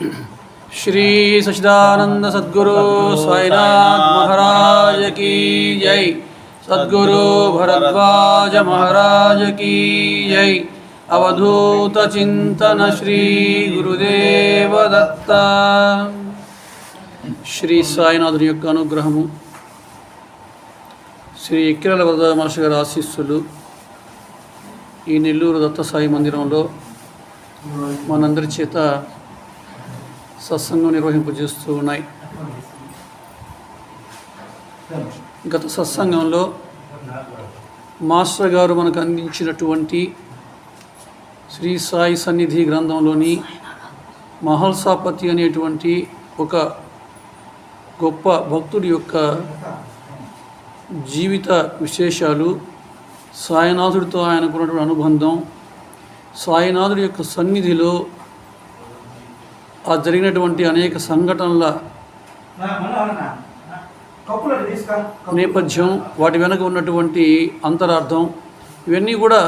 श्री सच्चिदानंद सद्गुरु साईनाथ महाराज की जय। सद्गुरु भरद्वाज महाराज की जय। अवधूत चिंतन श्री गुरुदेव दत्त। श्री సాయినాథుని యొక్క అనుగ్రహము, శ్రీ ఎక్కిరాల వరద మహర్షి గారి ఆశీస్సులు ఈ నెల్లూరు దత్త సాయి మందిరంలో మనందరి చేత సత్సంగం నిర్వహింపజేస్తూ ఉన్నాయి. గత సత్సంగంలో మాస్టర్ గారు మనకు అందించినటువంటి శ్రీ సాయి సన్నిధి గ్రంథంలోని మహల్సాపతి అనేటువంటి ఒక గొప్ప భక్తుడి యొక్క జీవిత విశేషాలు, సాయినాథుడితో ఆయనకున్నటువంటి అనుబంధం, సాయినాథుడి యొక్క సన్నిధిలో ఆ జరిగినటువంటి అనేక సంఘటనల నేపథ్యం, వాటి వెనక ఉన్నటువంటి అంతరార్థం, ఇవన్నీ కూడా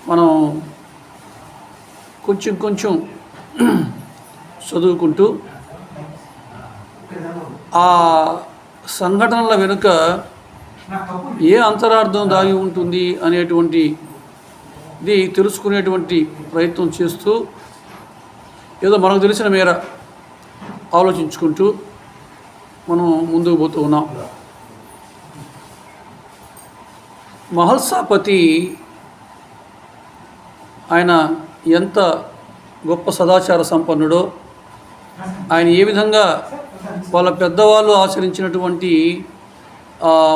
మనం కొంచెం చదువుకుంటూ ఆ సంఘటనల వెనుక ఏ అంతరార్థం దాగి ఉంటుంది అనేటువంటిది తెలుసుకునేటువంటి ప్రయత్నం చేస్తూ ఏదో మనకు తెలిసిన మేర ఆలోచించుకుంటూ మనం ముందుకు పోతూ ఉన్నాం. మహల్సాపతి ఆయన ఎంత గొప్ప సదాచార సంపన్నుడో, ఆయన ఏ విధంగా వాళ్ళ పెద్దవాళ్ళు ఆచరించినటువంటి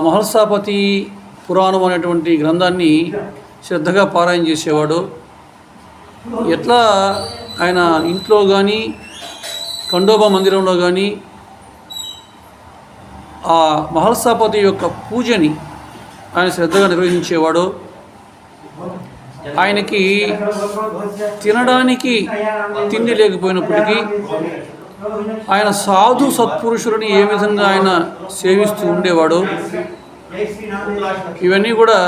మహల్సాపతి పురాణం అనేటువంటి గ్రంథాన్ని శ్రద్ధగా పారాయణ చేసేవాడు, ఎట్లా ఆయన ఇంట్లో కానీ ఖండోబా మందిరంలో కానీ ఆ మహల్సాపతి యొక్క పూజని ఆయన శ్రద్ధగా నిర్వహించేవాడు. ఆయనకి తినడానికి తిండి లేకపోయినప్పటికీ ఆయన సాధు సత్పురుషులని ఏ విధంగా ఆయన సేవిస్తూ ఉండేవాడు, ఇవన్నీ కూడా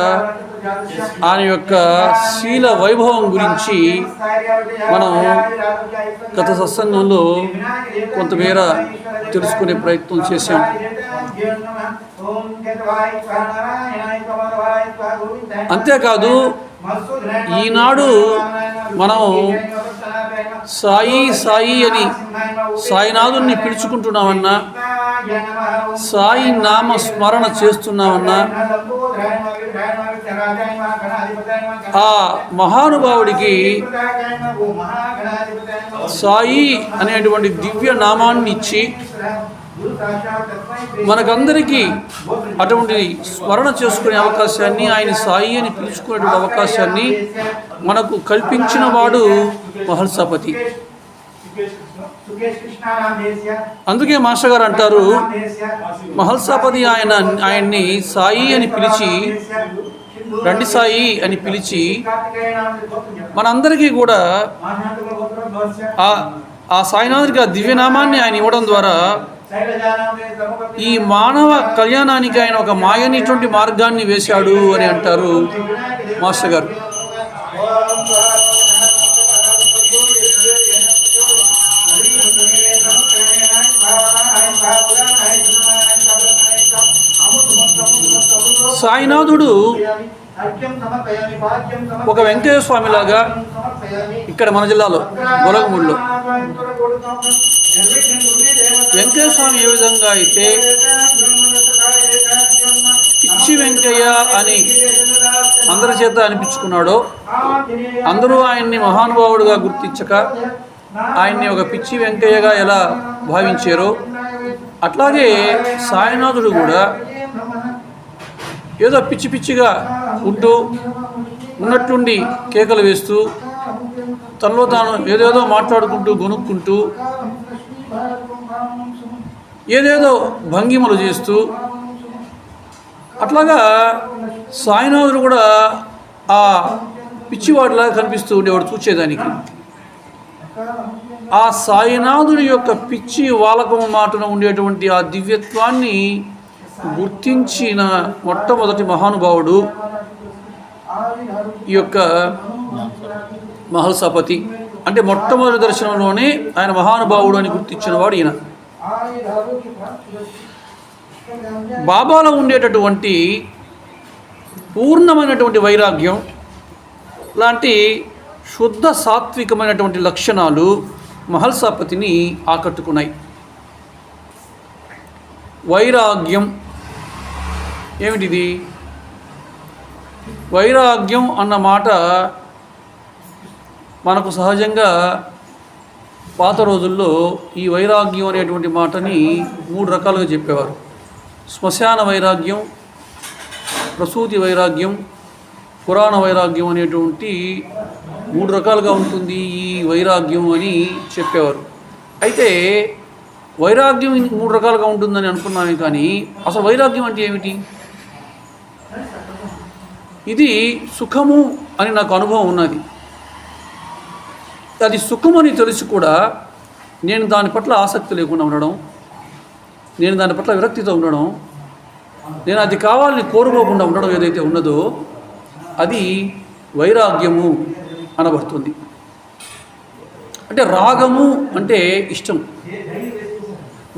ఆయన యొక్క శీల వైభవం గురించి మనం గత సత్సంగంలో కొంతమేర తెలుసుకునే ప్రయత్నం చేశాం. అంతేకాదు ఈనాడు మనం సాయి సాయి అని సాయినాథుని పిలుచుకుంటున్నామన్నా, సాయి నామ స్మరణ చేస్తున్నామన్నా, ఆ మహానుభావుడికి సాయి అనేటువంటి దివ్య నామాన్ని ఇచ్చి మనకందరికీ అటువంటి స్మరణ చేసుకునే అవకాశాన్ని, ఆయన సాయి అని పిలుచుకునేటువంటి అవకాశాన్ని మనకు కల్పించిన వాడు మహల్సాపతి. అందుకే మాస్టర్ గారు అంటారు, మహల్సాపతి ఆయన్ని సాయి అని పిలిచి, రండి సాయి అని పిలిచి మనందరికీ కూడా ఆ సాయినాథుడికి ఆ దివ్యనామాన్ని ఆయన ఇవ్వడం ద్వారా ఈ మానవ కళ్యాణానికి ఆయన ఒక మాయనిటువంటి మార్గాన్ని వేశాడు అని అంటారు మాస్టర్ గారు. సాయినాథుడు ఒక వెంకయ్య స్వామిలాగా ఇక్కడ మన జిల్లాలో గొలగమూడిలో వెంకయ్య స్వామి ఏ విధంగా అయితే పిచ్చి వెంకయ్య అని అందరి చేత అనిపించుకున్నాడో, అందరూ ఆయన్ని మహానుభావుడుగా గుర్తించక ఆయన్ని ఒక పిచ్చి వెంకయ్యగా ఎలా భావించారో, అట్లాగే సాయినాథుడు కూడా ఏదో పిచ్చి పిచ్చిగా ఉంటూ ఉన్నట్టుండి కేకలు వేస్తూ తనలో తాను ఏదేదో మాట్లాడుకుంటూ గొనుక్కుంటూ ఏదేదో భంగిమలు చేస్తూ అట్లాగా సాయినాథుడు కూడా ఆ పిచ్చివాడిలాగా కనిపిస్తూ ఉండేవాడు చూచేదానికి. ఆ సాయినాథుడి యొక్క పిచ్చి వాలకం మాటన ఉండేటువంటి ఆ దివ్యత్వాన్ని గుర్తించిన మొట్టమొదటి మహానుభావుడు ఈ యొక్క మహల్సాపతి. అంటే మొట్టమొదటి దర్శనంలోనే ఆయన మహానుభావుడు అని గుర్తించిన వాడు ఈయన. బాబాలో ఉండేటటువంటి పూర్ణమైనటువంటి వైరాగ్యం లాంటి శుద్ధ సాత్వికమైనటువంటి లక్షణాలు మహల్సాపతిని ఆకట్టుకున్నాయి. వైరాగ్యం ఏమిటిది? వైరాగ్యం అన్న మాట మనకు సహజంగా పాత రోజుల్లో ఈ వైరాగ్యం అనేటువంటి మాటని 3 రకాలుగా చెప్పేవారు. శ్మశాన వైరాగ్యం, ప్రసూతి వైరాగ్యం, పురాణ వైరాగ్యం అనేటువంటి 3 రకాలుగా ఉంటుంది ఈ వైరాగ్యం అని చెప్పేవారు. అయితే వైరాగ్యం 3 రకాలుగా ఉంటుందని అనుకున్నామే, కానీ అసలు వైరాగ్యం అంటే ఏమిటి? ఇది సుఖము అని నాకు అనుభవం ఉన్నది. అది సుఖమని తెలిసి కూడా నేను దాని పట్ల ఆసక్తి లేకుండా ఉండడం, నేను దాని పట్ల విరక్తితో ఉండడం, నేను అది కావాలని కోరుకోకుండా ఉండడం ఏదైతే ఉన్నదో అది వైరాగ్యము అనబడుతుంది. అంటే రాగము అంటే ఇష్టం,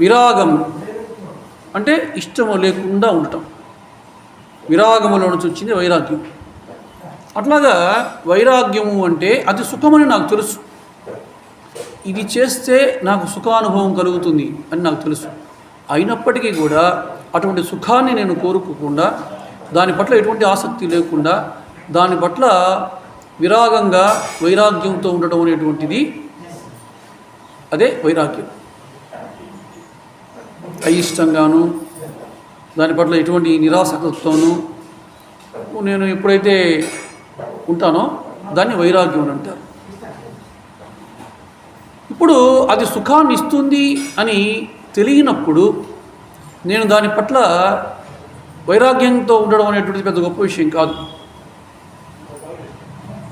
విరాగము అంటే ఇష్టము లేకుండా ఉండటం, విరాగములో నుంచి వచ్చింది వైరాగ్యం. అట్లాగా వైరాగ్యము అంటే అది సుఖమని నాకు తెలుసు, ఇది చేస్తే నాకు సుఖానుభవం కలుగుతుంది అని నాకు తెలుసు. అయినప్పటికీ కూడా అటువంటి సుఖాన్ని నేను కోరుకోకుండా, దాని పట్ల ఎటువంటి ఆసక్తి లేకుండా, దాని పట్ల విరాగంగా వైరాగ్యంతో ఉండటం అనేటువంటిది అదే వైరాగ్యం. అయిష్టంగాను, దాని పట్ల ఎటువంటి నిరాసక్తితోనూ నేను ఎప్పుడైతే ఉంటానో దాన్ని వైరాగ్యం అని అంటారు. ఇప్పుడు అది సుఖాన్ని ఇస్తుంది అని తెలియనప్పుడు నేను దాని పట్ల వైరాగ్యంతో ఉండడం అనేటువంటిది పెద్ద గొప్ప విషయం కాదు,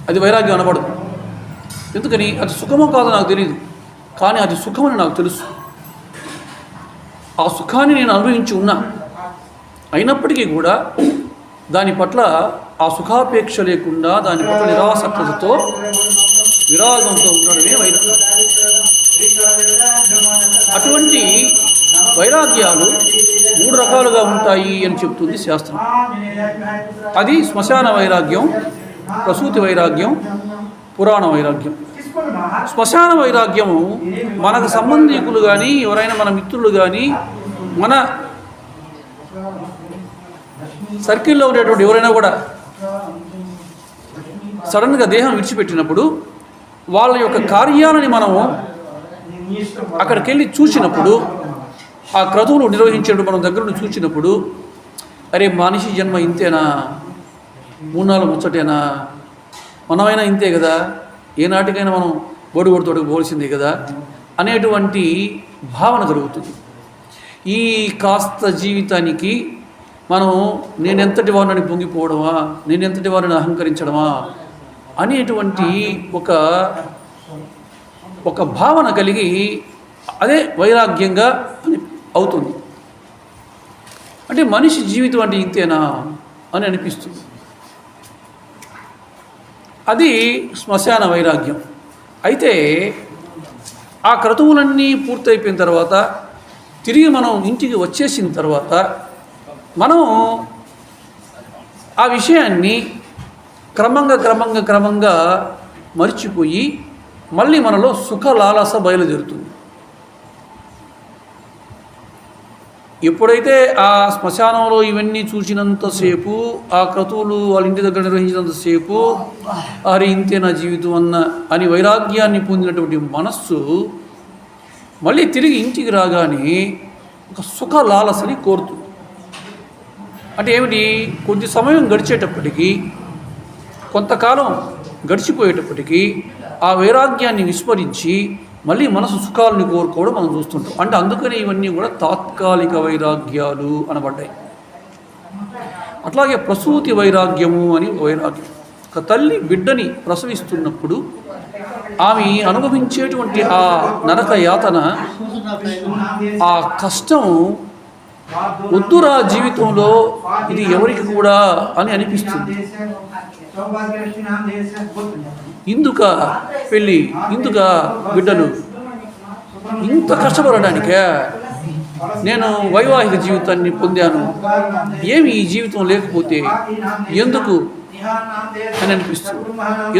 అది వైరాగ్యం అనబడదు. ఎందుకని? అది సుఖమో కాదో నాకు తెలియదు, కానీ అది సుఖమని నాకు తెలుసు. ఆ సుఖాన్ని నేను అనుభవించి ఉన్నా, అయినప్పటికీ కూడా దాని పట్ల ఆ సుఖాపేక్ష లేకుండా, దాని పట్ల నిరాసక్తతో విరాగంతో ఉండడమే వైరాగ్యం. అటువంటి వైరాగ్యాలు 3 రకాలుగా ఉంటాయి అని చెప్తుంది శాస్త్రం. అది శ్మశాన వైరాగ్యం, ప్రసూతి వైరాగ్యం, పురాణ వైరాగ్యం. శ్మశాన వైరాగ్యము మనకు సంబంధికులు కానీ, ఎవరైనా మన మిత్రులు కానీ, మన సర్కిల్లో ఉండేటువంటి ఎవరైనా కూడా సడన్గా దేహం విడిచిపెట్టినప్పుడు వాళ్ళ యొక్క కార్యాలని మనము అక్కడికి వెళ్ళి చూసినప్పుడు, ఆ క్రతువులు నిర్వహించేటప్పుడు మనం దగ్గర నుండి చూసినప్పుడు, అరే మనిషి జన్మ ఇంతేనా, 3-4 ముచ్చటేనా, మనమైనా ఇంతే కదా, ఏనాటికైనా మనం బోడిగొడితోటి పోల్సిందే కదా అనేటువంటి భావన కలుగుతుంది. ఈ కాస్త జీవితానికి మనం నేనెంతటి వారిని పొంగిపోవడమా, నేనెంతటి వారిని అహంకరించడమా అనేటువంటి ఒక భావన కలిగి అదే వైరాగ్యంగా అవుతుంది. అంటే మనిషి జీవితం అంటే ఇంతేనా అని అనిపిస్తుంది. అది శ్మశాన వైరాగ్యం. అయితే ఆ క్రతువులన్నీ పూర్తయిపోయిన తర్వాత, తిరిగి మనం ఇంటికి వచ్చేసిన తర్వాత, మనం ఆ విషయాన్ని క్రమంగా మర్చిపోయి మళ్ళీ మనలో సుఖ లాలస బయలుదేరుతుంది. ఎప్పుడైతే ఆ శ్మశానంలో ఇవన్నీ చూసినంతసేపు, ఆ క్రతువులు వాళ్ళ ఇంటి దగ్గర నిర్వహించినంతసేపు, అరే ఇంతే నా జీవితం అని వైరాగ్యాన్ని పొందినటువంటి మనస్సు మళ్ళీ తిరిగి ఇంటికి రాగానే ఒక సుఖ లాలసని కోరుతుంది. అంటే ఏమిటి? కొద్ది సమయం గడిచేటప్పటికీ, కొంతకాలం గడిచిపోయేటప్పటికీ ఆ వైరాగ్యాన్ని విస్మరించి మళ్ళీ మనసు సుఖాలను కోరుకోవడం మనం చూస్తుంటాం. అంటే అందుకని ఇవన్నీ కూడా తాత్కాలిక వైరాగ్యాలు అనబడ్డాయి. అట్లాగే ప్రసూతి వైరాగ్యము అని వైరాగ్యం. ఒక తల్లి బిడ్డని ప్రసవిస్తున్నప్పుడు ఆమె అనుభవించేటువంటి ఆ నరక యాతన, ఆ కష్టం వద్దురా జీవితంలో ఇది ఎవరికి కూడా అని అనిపిస్తుంది. ఇందుక పెళ్ళి, ఇందుక బిడ్డలు, ఇంత కష్టపడడానికే నేను వైవాహిక జీవితాన్ని పొందాను, ఏమి ఈ జీవితం లేకపోతే ఎందుకు అని అనిపిస్తుంది,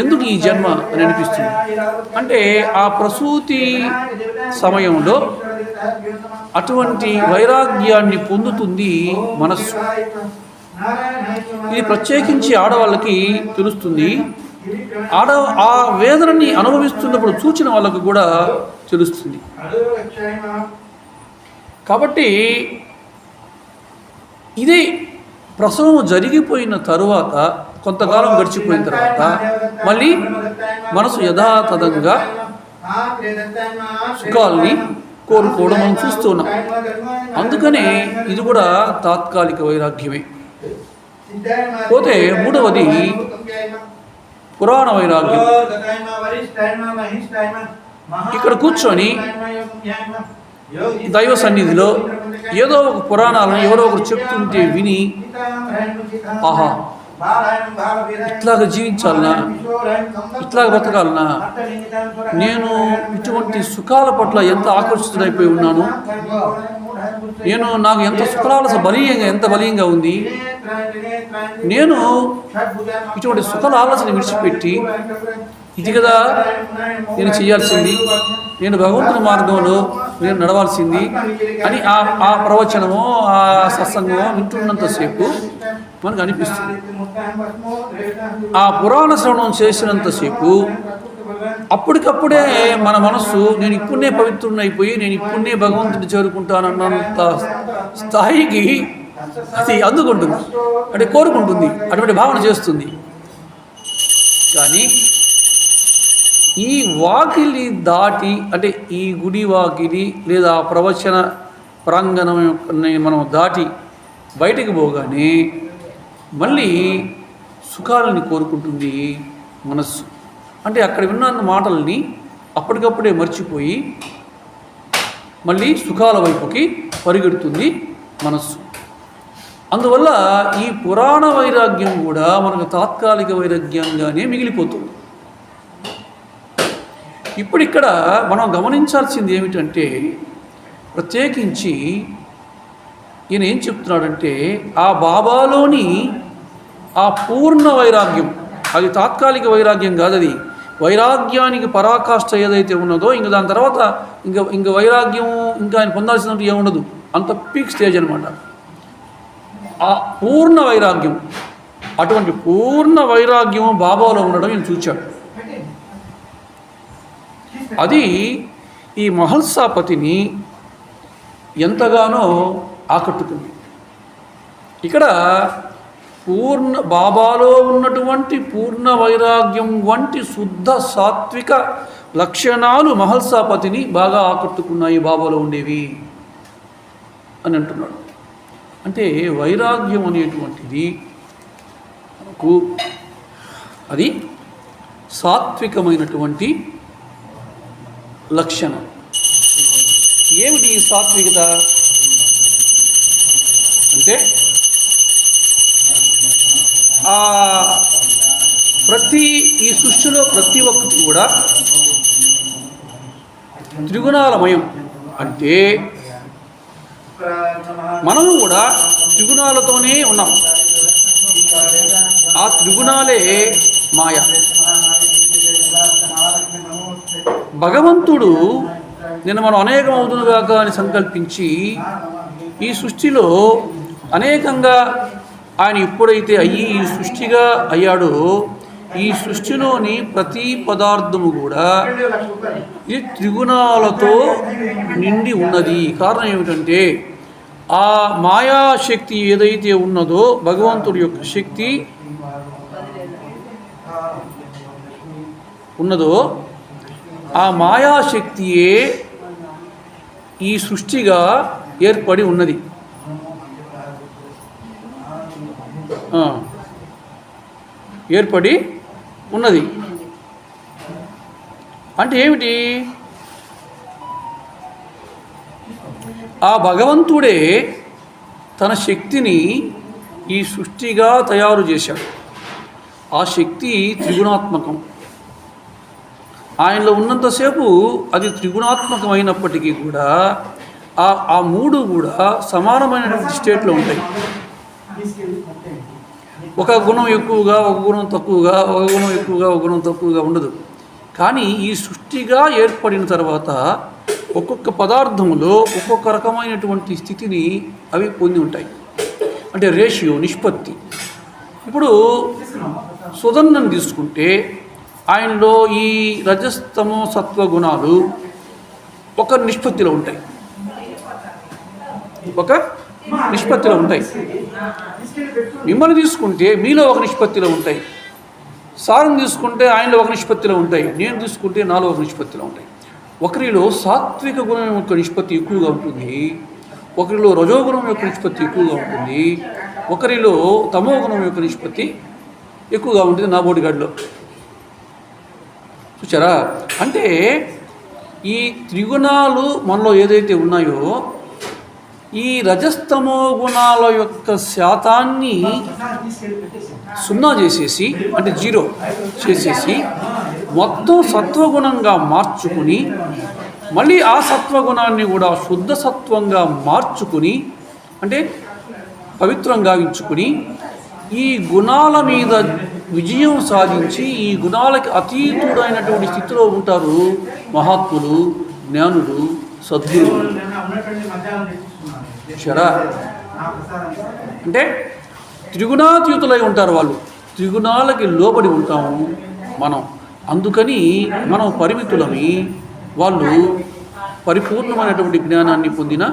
ఎందుకు ఈ జన్మ అని అనిపిస్తుంది. అంటే ఆ ప్రసూతి సమయంలో అటువంటి వైరాగ్యాన్ని పొందుతుంది మనస్సు. ఇది ప్రత్యేకించి ఆడవాళ్ళకి తెలుస్తుంది. ఆ వేదనని అనుభవిస్తున్నప్పుడు చూచిన వాళ్ళకు కూడా తెలుస్తుంది. కాబట్టి ఇదే ప్రసవం జరిగిపోయిన తరువాత, కొంతకాలం గడిచిపోయిన తర్వాత మళ్ళీ మనసు యథాతథంగా సుఖాల్ని కోరుకోవడం మనం చూస్తున్నాం. అందుకనే ఇది కూడా తాత్కాలిక వైరాగ్యమే. పోతే మూడవది పురాణ వైరాగ్యం. ఇక్కడ కూర్చొని దైవ సన్నిధిలో ఏదో ఒక పురాణాలను ఎవరో ఒకరు చెప్తుంటే విని, ఆహా ఇట్లాగా జీవించాలనా, ఇట్లాగా బ్రతకాలనా, నేను ఇటువంటి సుఖాల పట్ల ఎంత ఆకర్షితుడైపోయి ఉన్నాను, నాకు ఎంత సుఖాలస ఎంత బలీయంగా ఉంది, నేను ఇటువంటి సుఖాల ఆలోచన విడిచిపెట్టి ఇది కదా నేను చేయాల్సింది, నేను భగవంతుని మార్గంలో నేను నడవాల్సింది అని ఆ ప్రవచనమో ఆ సత్సంగమో వింటున్నంతసేపు మనకు అనిపిస్తుంది. ఆ పురాణ శ్రవణం చేసినంతసేపు అప్పటికప్పుడే మన మనస్సు నేను ఇప్పుడే పవిత్రునైపోయి నేను ఇప్పుడే భగవంతుని చేరుకుంటానన్నంత స్థాయికి అది అందుకుంటుంది, అంటే కోరుకుంటుంది, అటువంటి భావన చేస్తుంది. కానీ ఈ వాకిలి దాటి, అంటే ఈ గుడి వాకిలి లేదా ప్రవచన ప్రాంగణం మనం దాటి బయటికి పోగానే మళ్ళీ సుఖాలని కోరుకుంటుంది మనస్సు. అంటే అక్కడ విన్న మాటల్ని అప్పటికప్పుడే మర్చిపోయి మళ్ళీ సుఖాల వైపుకి పరిగెడుతుంది మనస్సు. అందువల్ల ఈ పురాణ వైరాగ్యం కూడా మనకు తాత్కాలిక వైరాగ్యంగానే మిగిలిపోతుంది. ఇప్పుడు ఇక్కడ మనం గమనించాల్సింది ఏమిటంటే, ప్రత్యేకించి ఈయన ఏం చెప్తున్నాడంటే, ఆ బాబాలోని ఆ పూర్ణ వైరాగ్యం, అది తాత్కాలిక వైరాగ్యం కాదు, అది వైరాగ్యానికి పరాకాష్ఠ ఏదైతే ఉన్నదో ఇంక దాని తర్వాత ఇంక వైరాగ్యం ఇంకా ఆయన పొందాల్సినట్టు ఏముండదు, అంత పీక్ స్టేజ్ అనమాట ఆ పూర్ణ వైరాగ్యం. అటువంటి పూర్ణ వైరాగ్యం బాబాలో ఉండడం ఈయన చూచాడు. అది ఈ మహల్సాపతిని ఎంతగానో ఆకట్టుకుంది. ఇక్కడ బాబాలో ఉన్నటువంటి పూర్ణ వైరాగ్యం వంటి శుద్ధ సాత్విక లక్షణాలు మహల్సాపతిని బాగా ఆకట్టుకున్నాయి, బాబాలో ఉండేవి అని అంటున్నాడు. అంటే వైరాగ్యం అనేటువంటిది మనకు అది సాత్వికమైనటువంటి లక్షణం. ఏమిటి ఈ సాత్వికత అంటే, ఈ సృష్టిలో ప్రతి ఒక్కటి కూడా త్రిగుణాలమయం. అంటే మనము కూడా త్రిగుణాలతోనే ఉన్నాం. ఆ త్రిగుణాలే మాయ. భగవంతుడు నేను మనం అనేకం అవుతునుగాక అని సంకల్పించి ఈ సృష్టిలో అనేకంగా ఆయన ఎప్పుడైతే ఈ సృష్టిగా అయ్యాడో, ఈ సృష్టిలోని ప్రతి పదార్థము కూడా ఈ త్రిగుణాలతో నిండి ఉన్నది. కారణం ఏమిటంటే, ఆ మాయాశక్తి ఏదైతే ఉన్నదో, భగవంతుడి యొక్క శక్తి ఉన్నదో, ఆ మాయాశక్తియే ఈ సృష్టిగా ఏర్పడి ఉన్నది. అంటే ఏమిటి? ఆ భగవంతుడే తన శక్తిని ఈ సృష్టిగా తయారు చేశాడు. ఆ శక్తి త్రిగుణాత్మకం. ఆయనలో ఉన్నంతసేపు అది త్రిగుణాత్మకమైనప్పటికీ కూడా ఆ మూడు కూడా సమానమైనటువంటి స్టేట్లో ఉంటాయి. ఒక గుణం ఎక్కువగా, ఒక గుణం తక్కువగా, ఒక గుణం ఎక్కువగా, ఒక గుణం తక్కువగా ఉండదు. కానీ ఈ సృష్టిగా ఏర్పడిన తర్వాత ఒక్కొక్క పదార్థంలో ఒక్కొక్క రకమైనటువంటి స్థితిని అవి పొంది ఉంటాయి. అంటే రేషియో, నిష్పత్తి. ఇప్పుడు సుధన్నం తీసుకుంటే ఆయనలో ఈ రజస్తమో సత్వ గుణాలు ఒక నిష్పత్తిలో ఉంటాయి, ఒక నిష్పత్తిలో ఉంటాయి. మిమ్మల్ని తీసుకుంటే మీలో ఒక నిష్పత్తిలో ఉంటాయి. సారం తీసుకుంటే ఆయనలో ఒక నిష్పత్తిలో ఉంటాయి. నేను తీసుకుంటే నాలో ఒక నిష్పత్తిలో ఉంటాయి. ఒకరిలో సాత్విక గుణం యొక్క నిష్పత్తి ఎక్కువగా ఉంటుంది, ఒకరిలో రజోగుణం యొక్క నిష్పత్తి ఎక్కువగా ఉంటుంది, ఒకరిలో తమో గుణం యొక్క నిష్పత్తి ఎక్కువగా ఉంటుంది. నా బోడిగాడిలో చూచారా? అంటే ఈ త్రిగుణాలు మనలో ఏదైతే ఉన్నాయో ఈ రజస్తమో గుణాల యొక్క శాతాన్ని సున్నా చేసేసి, అంటే జీరో చేసేసి మొత్తం సత్వగుణంగా మార్చుకుని మళ్ళీ ఆ సత్వగుణాన్ని కూడా శుద్ధ సత్వంగా మార్చుకుని, అంటే పవిత్రం గావించుకుని ఈ గుణాల మీద విజయం సాధించి ఈ గుణాలకి అతీతుడైనటువంటి స్థితిలో ఉంటారు మహాత్ములు, జ్ఞానులు, సద్గురువులు. చూసారా? అంటే త్రిగుణాతీతులై ఉంటారు వాళ్ళు. త్రిగుణాలకి లోబడి ఉంటాము మనం. అందుకని మనం పరిమితులమి, వాళ్ళు పరిపూర్ణమైనటువంటి జ్ఞానాన్ని పొందిన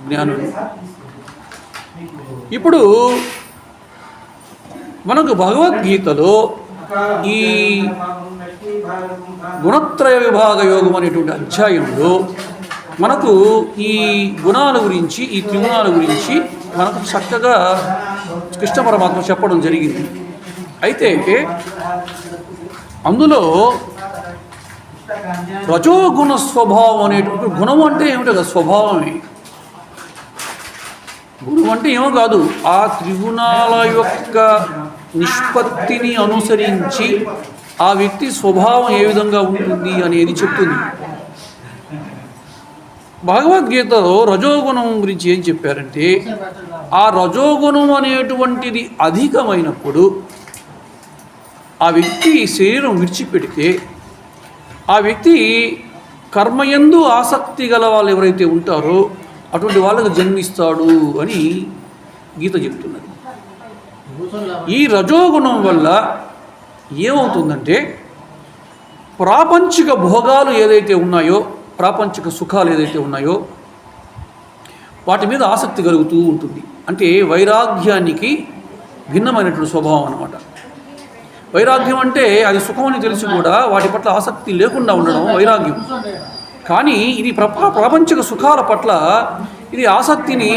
జ్ఞానులు. ఇప్పుడు మనకు భగవద్గీతలో ఈ గుణత్రయ విభాగ యోగం అనేటువంటి అధ్యాయంలో మనకు ఈ గుణాల గురించి, ఈ త్రిగుణాల గురించి మనకు చక్కగా కృష్ణ పరమాత్మ చెప్పడం జరిగింది. అయితే అందులో రజోగుణ స్వభావం అనేటువంటి, గుణం అంటే ఏమిటో కదా, స్వభావమే. గుణం అంటే ఏమో కాదు, ఆ త్రిగుణాల యొక్క నిష్పత్తిని అనుసరించి ఆ వ్యక్తి స్వభావం ఏ విధంగా ఉంటుంది అనేది చెప్తుంది. భగవద్గీతలో రజోగుణం గురించి ఏం చెప్పారంటే, ఆ రజోగుణం అనేటువంటిది అధికమైనప్పుడు ఆ వ్యక్తి శరీరం విడిచిపెడితే ఆ వ్యక్తి కర్మయందు ఆసక్తి గల వాళ్ళు ఎవరైతే ఉంటారో అటువంటి వాళ్ళకు జన్మిస్తాడు అని గీత చెప్తున్నది. ఈ రజోగుణం వల్ల ఏమవుతుందంటే ప్రాపంచిక భోగాలు ఏదైతే ఉన్నాయో, ప్రాపంచిక సుఖాలు ఏదైతే ఉన్నాయో వాటి మీద ఆసక్తి కలుగుతూ ఉంటుంది. అంటే వైరాగ్యానికి భిన్నమైనటువంటి స్వభావం అన్నమాట. వైరాగ్యం అంటే అది సుఖమని తెలిసి కూడా వాటి పట్ల ఆసక్తి లేకుండా ఉండడం వైరాగ్యం. కానీ ఇది ప్రాపంచిక సుఖాల పట్ల ఇది ఆసక్తిని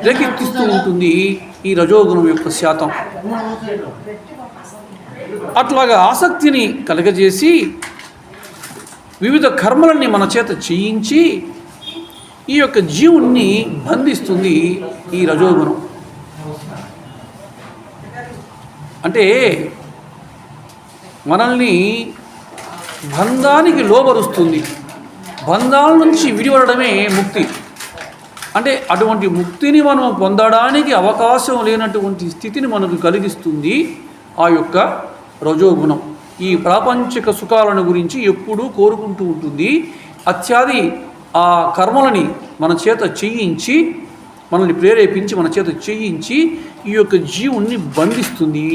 రేకెత్తిస్తూ ఉంటుంది ఈ రజోగుణం యొక్క శాతం. అట్లాగా ఆసక్తిని కలగజేసి వివిధ కర్మలన్నీ మన చేత చేయించి ఈ యొక్క జీవుణ్ణి బంధిస్తుంది ఈ రజోగుణం. అంటే మనల్ని బంధానికి లోబరుస్తుంది. బంధాల నుంచి విడిపడమే ముక్తి. అంటే అటువంటి ముక్తిని మనం పొందడానికి అవకాశం లేనటువంటి స్థితిని మనకు కలిగిస్తుంది ఆ యొక్క రజోగుణం. ఈ ప్రాపంచిక సుఖాలను గురించి ఎప్పుడూ కోరుకుంటూ ఉంటుంది. అత్యాది ఆ కర్మలని మన చేత చేయించి, మనల్ని ప్రేరేపించి మన చేత చేయించి ఈ యొక్క జీవుణ్ణి బంధిస్తుంది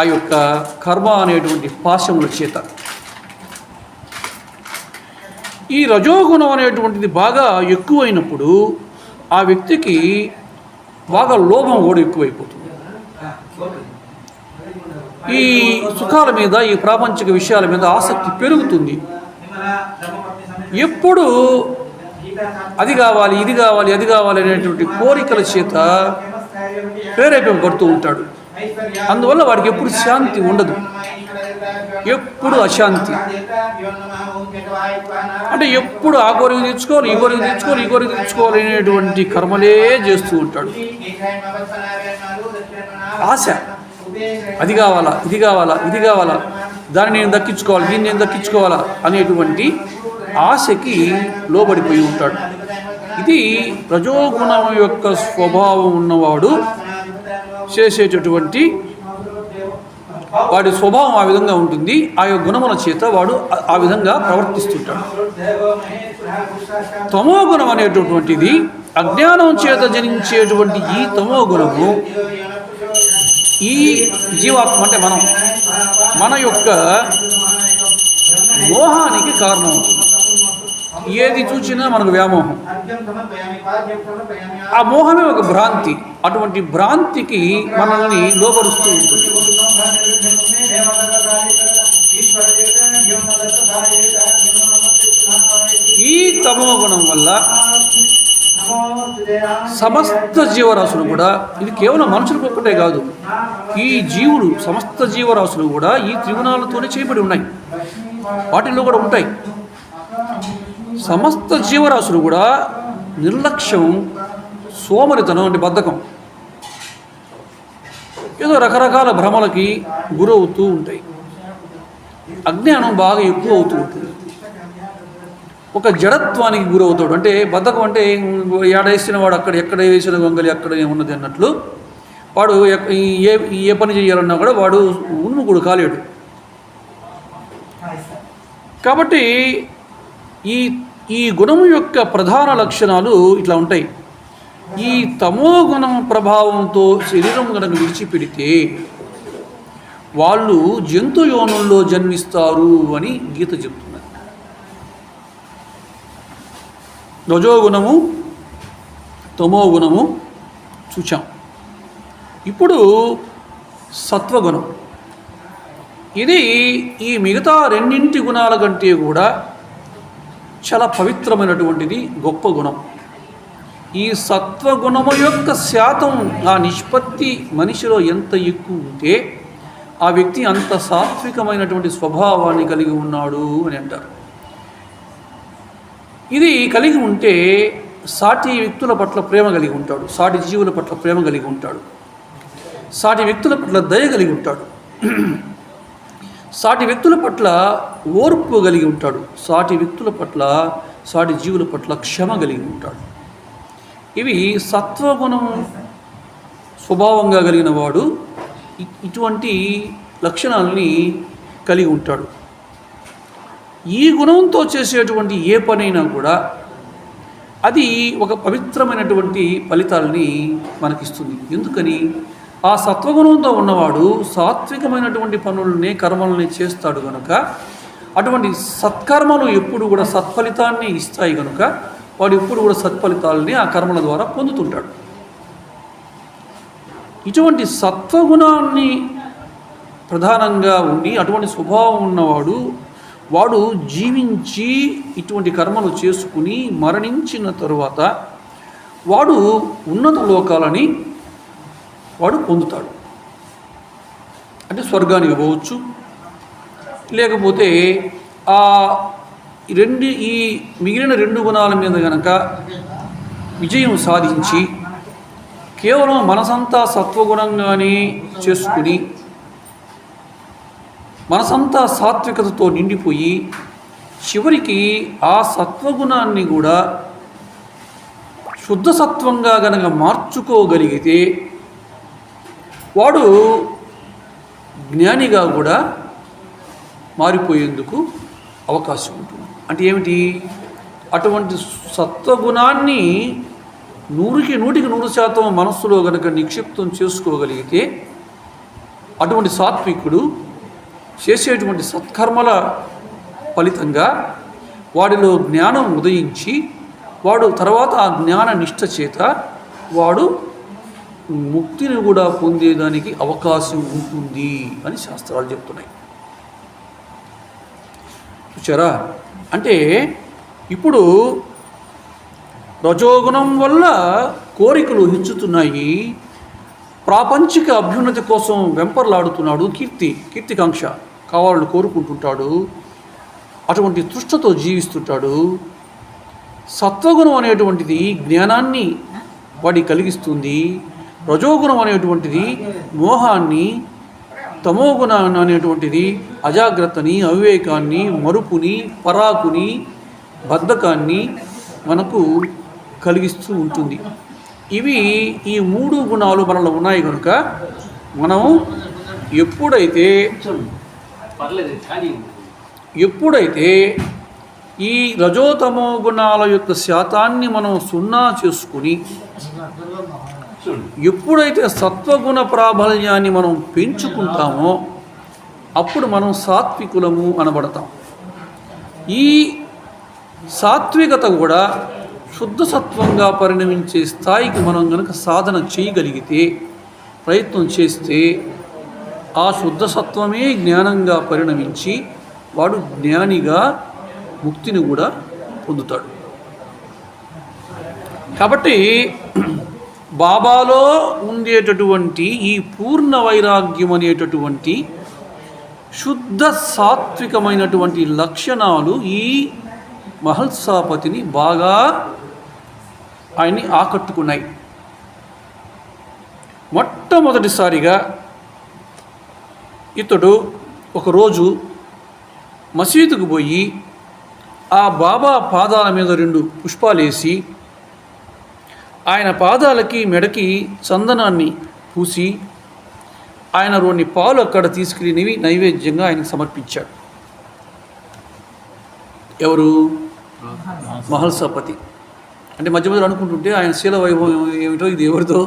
ఆ యొక్క కర్మ అనేటువంటి పాశముల చేత. ఈ రజోగుణం అనేటువంటిది బాగా ఎక్కువైనప్పుడు ఆ వ్యక్తికి బాగా లోభం కూడా ఎక్కువైపోతుంది. ఈ సుఖాల మీద, ఈ ప్రాపంచిక విషయాల మీద ఆసక్తి పెరుగుతుంది. ఎప్పుడు అది కావాలి, ఇది కావాలి, అది కావాలి అనేటువంటి కోరికల చేత ప్రేరేపింపబడుతూ ఉంటాడు. అందువల్ల వాడికి ఎప్పుడు శాంతి ఉండదు, ఎప్పుడు అశాంతి. అంటే ఎప్పుడు ఆ కోరిక తెచ్చుకోవాలి, ఈ కోరిక తెచ్చుకోవాలి, ఈ కోరిక తెచ్చుకోవాలి అనేటువంటి కర్మలే చేస్తూ ఉంటాడు. ఆశ, అది కావాలా, ఇది కావాలా, ఇది కావాలా, దాన్ని నేను దక్కించుకోవాలి, దీన్ని నేను దక్కించుకోవాలా అనేటువంటి ఆశకి లోబడిపోయి ఉంటాడు. ఇది రజోగుణం యొక్క స్వభావం ఉన్నవాడు చేసేటటువంటి వాడి స్వభావం ఆ విధంగా ఉంటుంది. ఆ యొక్క గుణముల చేత వాడు ఆ విధంగా ప్రవర్తిస్తుంటాడు. తమో గుణం అనేటటువంటిది అజ్ఞానం చేత జనించేటువంటి ఈ తమో గుణము ఈ జీవాత్మ అంటే మన యొక్క మోహానికి కారణం. ఏది చూసినా మనకు వ్యామోహం, ఆ మోహమే ఒక భ్రాంతి. అటువంటి భ్రాంతికి మనల్ని లోబరుస్తూ ఉంటుంది. ఈ తమో గుణం వల్ల సమస్త జీవరాశులు కూడా, ఇది కేవలం మనుషులకు ఒక్కటే కాదు, ఈ జీవులు సమస్త జీవరాశులు కూడా ఈ త్రిగుణాలతోనే చేయబడి ఉన్నాయి, వాటిల్లో కూడా ఉంటాయి. సమస్త జీవరాశులు కూడా నిర్లక్ష్యం, సోమరితనం అంటే బద్ధకం, ఏదో రకరకాల భ్రమలకి గురవుతూ ఉంటాయి. అజ్ఞానం బాగా ఎక్కువ అవుతూ ఉంటుంది. ఒక జడత్వానికి గురవుతాడు. అంటే బద్ధకం అంటే ఏడేసిన వాడు అక్కడ, ఎక్కడ వేసిన గొంగలి అక్కడ ఉన్నది అన్నట్లు వాడు ఏ పని చేయాలన్నా కూడా వాడు ఉన్ముఖుడు కాలేడు. కాబట్టి ఈ గుణము యొక్క ప్రధాన లక్షణాలు ఇట్లా ఉంటాయి. ఈ తమో గుణం ప్రభావంతో శరీరం కనుక విడిచిపెడితే వాళ్ళు జంతు యోనుల్లో జన్మిస్తారు అని గీత చెప్తున్నది. రజోగుణము, తమో గుణము చూచాం. ఇప్పుడు సత్వగుణం. ఇది ఈ మిగతా రెండింటి గుణాల కంటే కూడా చాలా పవిత్రమైనటువంటిది, గొప్ప గుణం. ఈ సత్వగుణము యొక్క శాతం, ఆ నిష్పత్తి మనిషిలో ఎంత ఎక్కువ ఉంటే ఆ వ్యక్తి అంత సాత్వికమైనటువంటి స్వభావాన్ని కలిగి ఉన్నాడు అని అంటారు. ఇది కలిగి ఉంటే సాటి వ్యక్తుల పట్ల ప్రేమ కలిగి ఉంటాడు, సాటి జీవుల పట్ల ప్రేమ కలిగి ఉంటాడు, సాటి వ్యక్తుల పట్ల దయ కలిగి ఉంటాడు, సాటి వ్యక్తుల పట్ల ఓర్పు కలిగి ఉంటాడు, సాటి వ్యక్తుల పట్ల, సాటి జీవుల పట్ల క్షమ కలిగి ఉంటాడు. ఇవి సత్వగుణం స్వభావంగా కలిగిన వాడు ఇటువంటి లక్షణాలని కలిగి ఉంటాడు. ఈ గుణంతో చేసేటువంటి ఏ పనైనా కూడా అది ఒక పవిత్రమైనటువంటి ఫలితాలని మనకిస్తుంది. ఎందుకని? ఆ సత్వగుణంతో ఉన్నవాడు సాత్వికమైనటువంటి పనులని, కర్మలని చేస్తాడు కనుక అటువంటి సత్కర్మలు ఎప్పుడు కూడా సత్ఫలితాన్ని ఇస్తాయి కనుక వాడు ఎప్పుడు కూడా సత్ఫలితాలని ఆ కర్మల ద్వారా పొందుతుంటాడు. ఇటువంటి సత్వగుణాన్ని ప్రధానంగా ఉండి అటువంటి స్వభావం ఉన్నవాడు వాడు జీవించి ఇటువంటి కర్మలు చేసుకుని మరణించిన తరువాత వాడు ఉన్నత లోకాలని వాడు పొందుతాడు. అంటే స్వర్గానికి పోవచ్చు, లేకపోతే ఈ మిగిలిన రెండు గుణాల మీద కనుక విజయం సాధించి కేవలం మనసంతా సత్వగుణంగానే చేసుకుని మనసంతా సాత్వికతతో నిండిపోయి చివరికి ఆ సత్వగుణాన్ని కూడా శుద్ధ సత్వంగా గనక మార్చుకోగలిగితే వాడు జ్ఞానిగా కూడా మారిపోయేందుకు అవకాశం ఉంటుంది. అంటే ఏమిటి? అటువంటి సత్వగుణాన్ని 100% మనస్సులో గనక నిక్షిప్తం చేసుకోగలిగితే అటువంటి సాత్వికుడు చేసేటువంటి సత్కర్మల ఫలితంగా వాడిలో జ్ఞానం ఉదయించి వాడు తర్వాత ఆ జ్ఞాన నిష్ఠ చేత వాడు ముక్తిని కూడా పొందేదానికి అవకాశం ఉంటుంది అని శాస్త్రాలు చెప్తున్నాయి. చూచారా? అంటే ఇప్పుడు రజోగుణం వల్ల కోరికలు హెచ్చుతున్నాయి, ప్రాపంచిక అభ్యున్నతి కోసం వెంపర్లాడుతున్నాడు, కీర్తికాంక్ష కావాలని కోరుకుంటుంటాడు, అటువంటి తృష్ణతో జీవిస్తుంటాడు. సత్వగుణం అనేటువంటిది జ్ఞానాన్ని వాడి కలిగిస్తుంది, రజోగుణం అనేటువంటిది మోహాన్ని తమోగుణం అనేటువంటిది అజాగ్రత్తని, అవివేకాన్ని, మరుపుని, పరాకుని, బద్ధకాన్ని మనకు కలిగిస్తూ ఉంటుంది. ఇవి ఈ 3 గుణాలు మనలో ఉన్నాయి కనుక మనం ఎప్పుడైతే ఈ రజోతమో గుణాల యొక్క శాతాన్ని మనం 0 చేసుకుని ఎప్పుడైతే సత్వగుణ ప్రాబల్యాన్ని మనం పెంచుకుంటామో అప్పుడు మనం సాత్వికులము అనబడతాం. ఈ సాత్వికత కూడా శుద్ధ సత్వంగా పరిణమించే స్థాయికి మనం కనుక సాధన చేయగలిగితే, ప్రయత్నం చేస్తే, ఆ శుద్ధ సత్వమే జ్ఞానంగా పరిణమించి వాడు జ్ఞానిగా ముక్తిని కూడా పొందుతాడు. కాబట్టి బాబాలో ఉండేటటువంటి ఈ పూర్ణ వైరాగ్యం అనేటటువంటి శుద్ధ సాత్వికమైనటువంటి లక్షణాలు ఈ మహల్సాపతిని బాగా ఆయన్ని ఆకట్టుకున్నాయి. మొట్టమొదటిసారిగా ఇతడు ఒకరోజు మసీదుకు పోయి ఆ బాబా పాదాల మీద 2 పుష్పాలేసి ఆయన పాదాలకి మెడకి చందనాన్ని పూసి ఆయన 2 పాలు అక్కడ తీసుకెళ్ళినవి నైవేద్యంగా ఆయనకు సమర్పించాడు. ఎవరు? మహల్సాపతి. అంటే మధ్య మధ్యలో అనుకుంటుంటే ఆయన శీల వైభవం ఏమిటో, ఇది ఎవరితో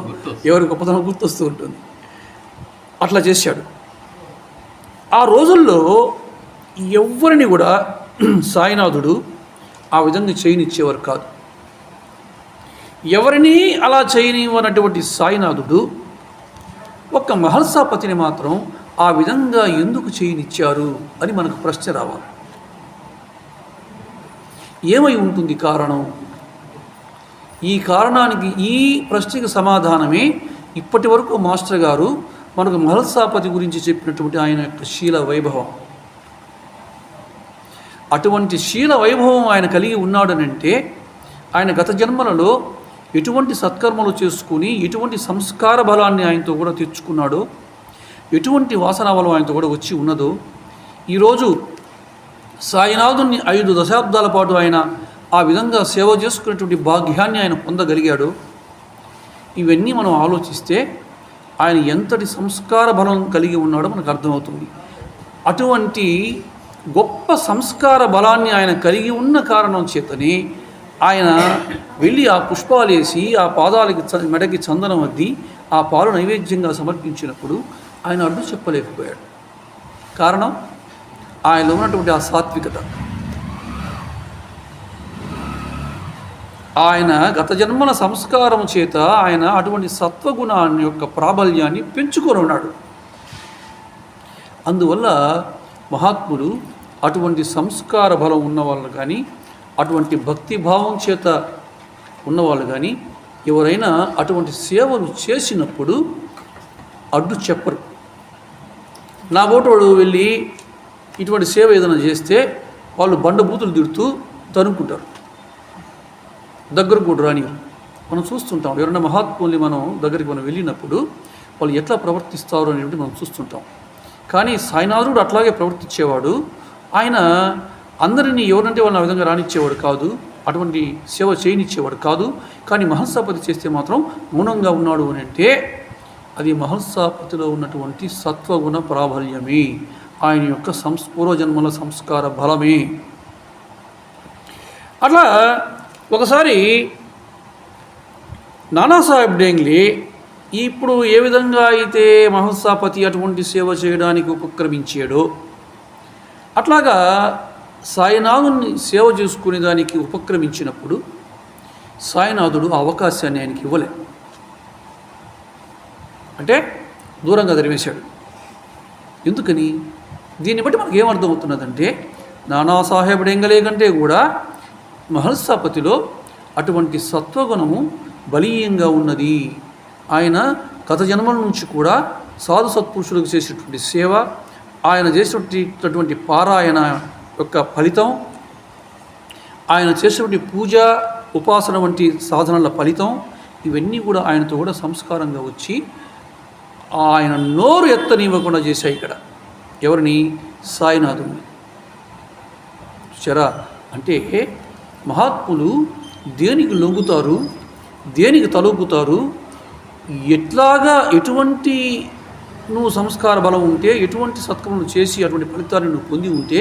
ఎవరి గొప్పతనం గుర్తొస్తూ ఉంటుంది. అట్లా చేశాడు. ఆ రోజుల్లో ఎవరిని కూడా సాయినాథుడు ఆ విధంగా చేయనిచ్చేవారు కాదు. ఎవరిని అలా చేయనివ్వనటువంటి సాయినాథుడు ఒక్క మహల్సాపతిని మాత్రం ఆ విధంగా ఎందుకు చేయనిచ్చారు అని మనకు ప్రశ్న రావాలి. ఏమై ఉంటుంది కారణం? ఈ కారణానికి, ఈ ప్రశ్నకి సమాధానమే ఇప్పటి వరకు మాస్టర్ గారు మనకు మహల్సాపతి గురించి చెప్పినటువంటి ఆయన యొక్క శీల వైభవం. అటువంటి శీల వైభవం ఆయన కలిగి ఉన్నాడనంటే ఆయన గత జన్మలలో ఎటువంటి సత్కర్మలు చేసుకుని ఎటువంటి సంస్కార బలాన్ని ఆయనతో కూడా తెచ్చుకున్నాడో, ఎటువంటి వాసన బలం ఆయనతో కూడా వచ్చి ఉన్నదో, ఈరోజు సాయినాథుని 5 దశాబ్దాల పాటు ఆయన ఆ విధంగా సేవ చేసుకునేటువంటి భాగ్యాన్ని ఆయన పొందగలిగాడు. ఇవన్నీ మనం ఆలోచిస్తే ఆయన ఎంతటి సంస్కార బలం కలిగి ఉన్నాడో మనకు అర్థమవుతుంది. అటువంటి గొప్ప సంస్కార బలాన్ని ఆయన కలిగి ఉన్న కారణం చేతనే ఆయన వెళ్ళి ఆ పుష్పాలేసి ఆ పాదాలకి మెడకి చందనం అద్ది ఆ పాలు నైవేద్యంగా సమర్పించినప్పుడు ఆయన అడ్డు చెప్పలేకపోయాడు. కారణం ఆయనలో ఉన్నటువంటి ఆ సాత్వికత. ఆయన గత జన్మల సంస్కారం చేత ఆయన అటువంటి సత్వగుణాన్ని యొక్క ప్రాబల్యాన్ని పెంచుకొని ఉన్నాడు. అందువల్ల మహాత్ములు అటువంటి సంస్కార బలం ఉన్నవాళ్ళు కానీ, అటువంటి భక్తిభావం చేత ఉన్నవాళ్ళు కానీ ఎవరైనా అటువంటి సేవలు చేసినప్పుడు అడ్డు చెప్పరు. నా బోటోడు వెళ్ళి ఇటువంటి సేవ ఏదైనా చేస్తే వాళ్ళు బండబూతులు తిడుతూ తరుముకుంటారు, దగ్గరకు కూడా రానియరు. మనం చూస్తుంటాం. ఎవరైనా మహాత్ముల్ని మనం దగ్గరికి మనం వెళ్ళినప్పుడు వాళ్ళు ఎట్లా ప్రవర్తిస్తారు అనేటువంటి మనం చూస్తుంటాం. కానీ సాయినాథుడు అట్లాగే ప్రవర్తించేవాడు. ఆయన అందరినీ ఎవరంటే వాళ్ళని ఆ విధంగా రానిచ్చేవాడు కాదు, అటువంటి సేవ చేయనిచ్చేవాడు కాదు. కానీ మహల్సాపతి చేస్తే మాత్రం మౌనంగా ఉన్నాడు అని అంటే అది మహల్సాపతిలో ఉన్నటువంటి సత్వగుణ ప్రాబల్యమే, ఆయన యొక్క పూర్వజన్మల సంస్కార బలమే. అట్లా ఒకసారి నానాసాహెబ్ డేంగ్లే ఇప్పుడు ఏ విధంగా అయితే మహల్సాపతి అటువంటి సేవ చేయడానికి ఉపక్రమించాడో అట్లాగా సాయినాథుని సేవ చేసుకునే దానికి ఉపక్రమించినప్పుడు సాయినాథుడు ఆ అవకాశాన్ని ఆయనకి ఇవ్వలే, అంటే దూరంగా తరిమేశాడు. ఎందుకని? దీన్ని బట్టి మనకు ఏమర్థమవుతున్నదంటే నానాసాహెబ్ డేంగలే కంటే కూడా మహల్సాపతిలో అటువంటి సత్వగుణము బలీయంగా ఉన్నది. ఆయన గత జన్మల నుంచి కూడా సాధు సత్పురుషులకు చేసేటువంటి సేవ, ఆయన చేసేటటువంటి పారాయణ యొక్క ఫలితం, ఆయన చేసేటువంటి పూజ ఉపాసన వంటి సాధనల ఫలితం, ఇవన్నీ కూడా ఆయనతో కూడా సంస్కారంగా వచ్చి ఆయన నోరు ఎత్తనివ్వకుండా చేశాయి ఇక్కడ. ఎవరిని? సాయినాథుని. చూసారా? అంటే మహాత్ములు దేనికి లొంగుతారు, దేనికి తలొగ్గుతారు, ఎట్లాగా ఎటువంటి నువ్వు సంస్కార బలం ఉంటే, ఎటువంటి సత్కర్మలు చేసి అటువంటి ఫలితాన్ని నువ్వు పొంది ఉంటే,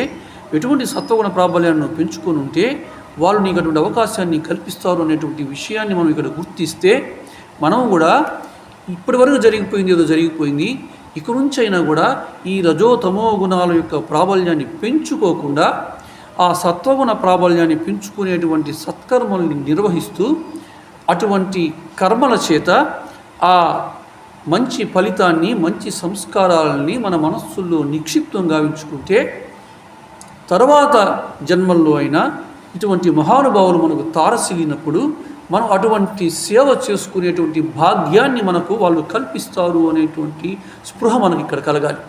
ఎటువంటి సత్వగుణ ప్రాబల్యాన్ని నువ్వు పెంచుకొని ఉంటే వాళ్ళు నీకు అటువంటి అవకాశాన్ని కల్పిస్తారు అనేటువంటి విషయాన్ని మనం ఇక్కడ గుర్తిస్తే మనం కూడా ఇప్పటి వరకు జరిగిపోయింది ఏదో జరిగిపోయింది, ఇక నుంచి అయినా కూడా ఈ రజో తమో గుణాల యొక్క ప్రాబల్యాన్ని పెంచుకోకుండా ఆ సత్వగుణ ప్రాబల్యాన్ని పెంచుకునేటువంటి సత్కర్మల్ని నిర్వహిస్తూ అటువంటి కర్మల చేత ఆ మంచి ఫలితాన్ని, మంచి సంస్కారాలని మన మనస్సుల్లో నిక్షిప్తం గావించుకుంటే తర్వాత జన్మల్లో అయినా ఇటువంటి మహానుభావులు మనకు తారసిలినప్పుడు మనం అటువంటి సేవ చేసుకునేటువంటి భాగ్యాన్ని మనకు వాళ్ళు కల్పిస్తారు అనేటువంటి స్పృహ మనకి ఇక్కడ కలగాలి.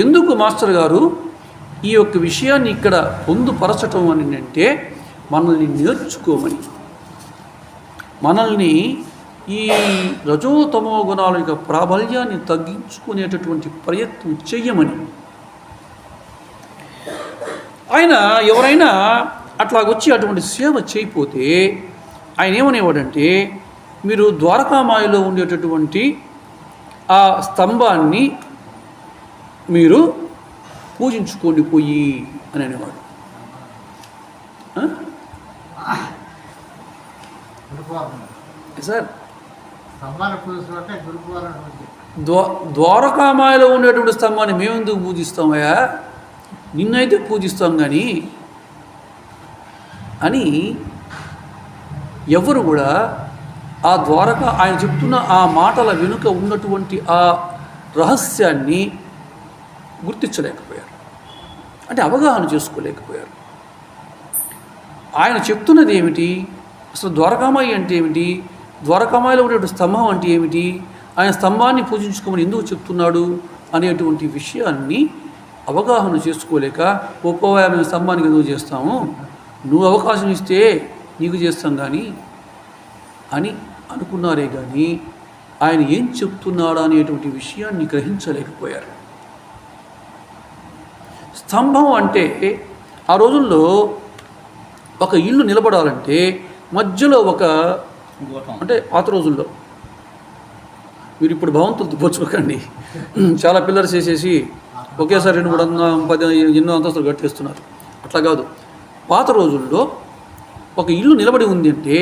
ఎందుకు మాస్టర్ గారు ఈ యొక్క విషయాన్ని ఇక్కడ పొందుపరచటం అని అంటే మనల్ని నేర్చుకోమని, మనల్ని ఈ రజోతమో గుణాల యొక్క ప్రాబల్యాన్ని తగ్గించుకునేటటువంటి ప్రయత్నం చెయ్యమని. ఆయన ఎవరైనా అట్లాగొచ్చి అటువంటి సేవ చేయకపోతే ఆయన ఏమనేవాడంటే, మీరు ద్వారకామాయిలో ఉండేటటువంటి ఆ స్తంభాన్ని మీరు పూజించుకోండి పోయి అని అనేవాడు. సార్ ద్వారకామాయిలో ఉండేటువంటి స్తంభాన్ని మేము ఎందుకు పూజిస్తామయ్యా, నిన్నైతే పూజిస్తాం కానీ అని ఎవరు కూడా ఆ ద్వారక ఆయన చెప్తున్న ఆ మాటల వెనుక ఉన్నటువంటి ఆ రహస్యాన్ని గుర్తించలేకపోయారు, అంటే అవగాహన చేసుకోలేకపోయారు. ఆయన చెప్తున్నది ఏమిటి, అసలు ద్వారకామాయి అంటే ఏమిటి, ద్వారకామాయిలో ఉండేటువంటి స్తంభం అంటే ఏమిటి, ఆయన స్తంభాన్ని పూజించుకోమని ఎందుకు చెప్తున్నాడు అనేటువంటి విషయాన్ని అవగాహన చేసుకోలేక ఒప్పోవా మేము స్తంభానికి ఎందుకు చేస్తాము, నువ్వు అవకాశం ఇస్తే నీకు చేస్తాం కానీ అని అనుకున్నారే కానీ ఆయన ఏం చెప్తున్నాడా అనేటువంటి విషయాన్ని గ్రహించలేకపోయారు. స్తంభం అంటే ఆ రోజుల్లో ఒక ఇల్లు నిలబడాలంటే మధ్యలో ఒక, అంటే పాత రోజుల్లో, మీరు ఇప్పుడు భవంతులు పోల్చుకోకండి, చాలా పిల్లర్స్ వేసేసి ఒకేసారి 2, 3, 10 ఎన్నో అంతస్తులు కట్టేస్తున్నారు. అట్లా కాదు. పాత రోజుల్లో ఒక ఇల్లు నిలబడి ఉంది అంటే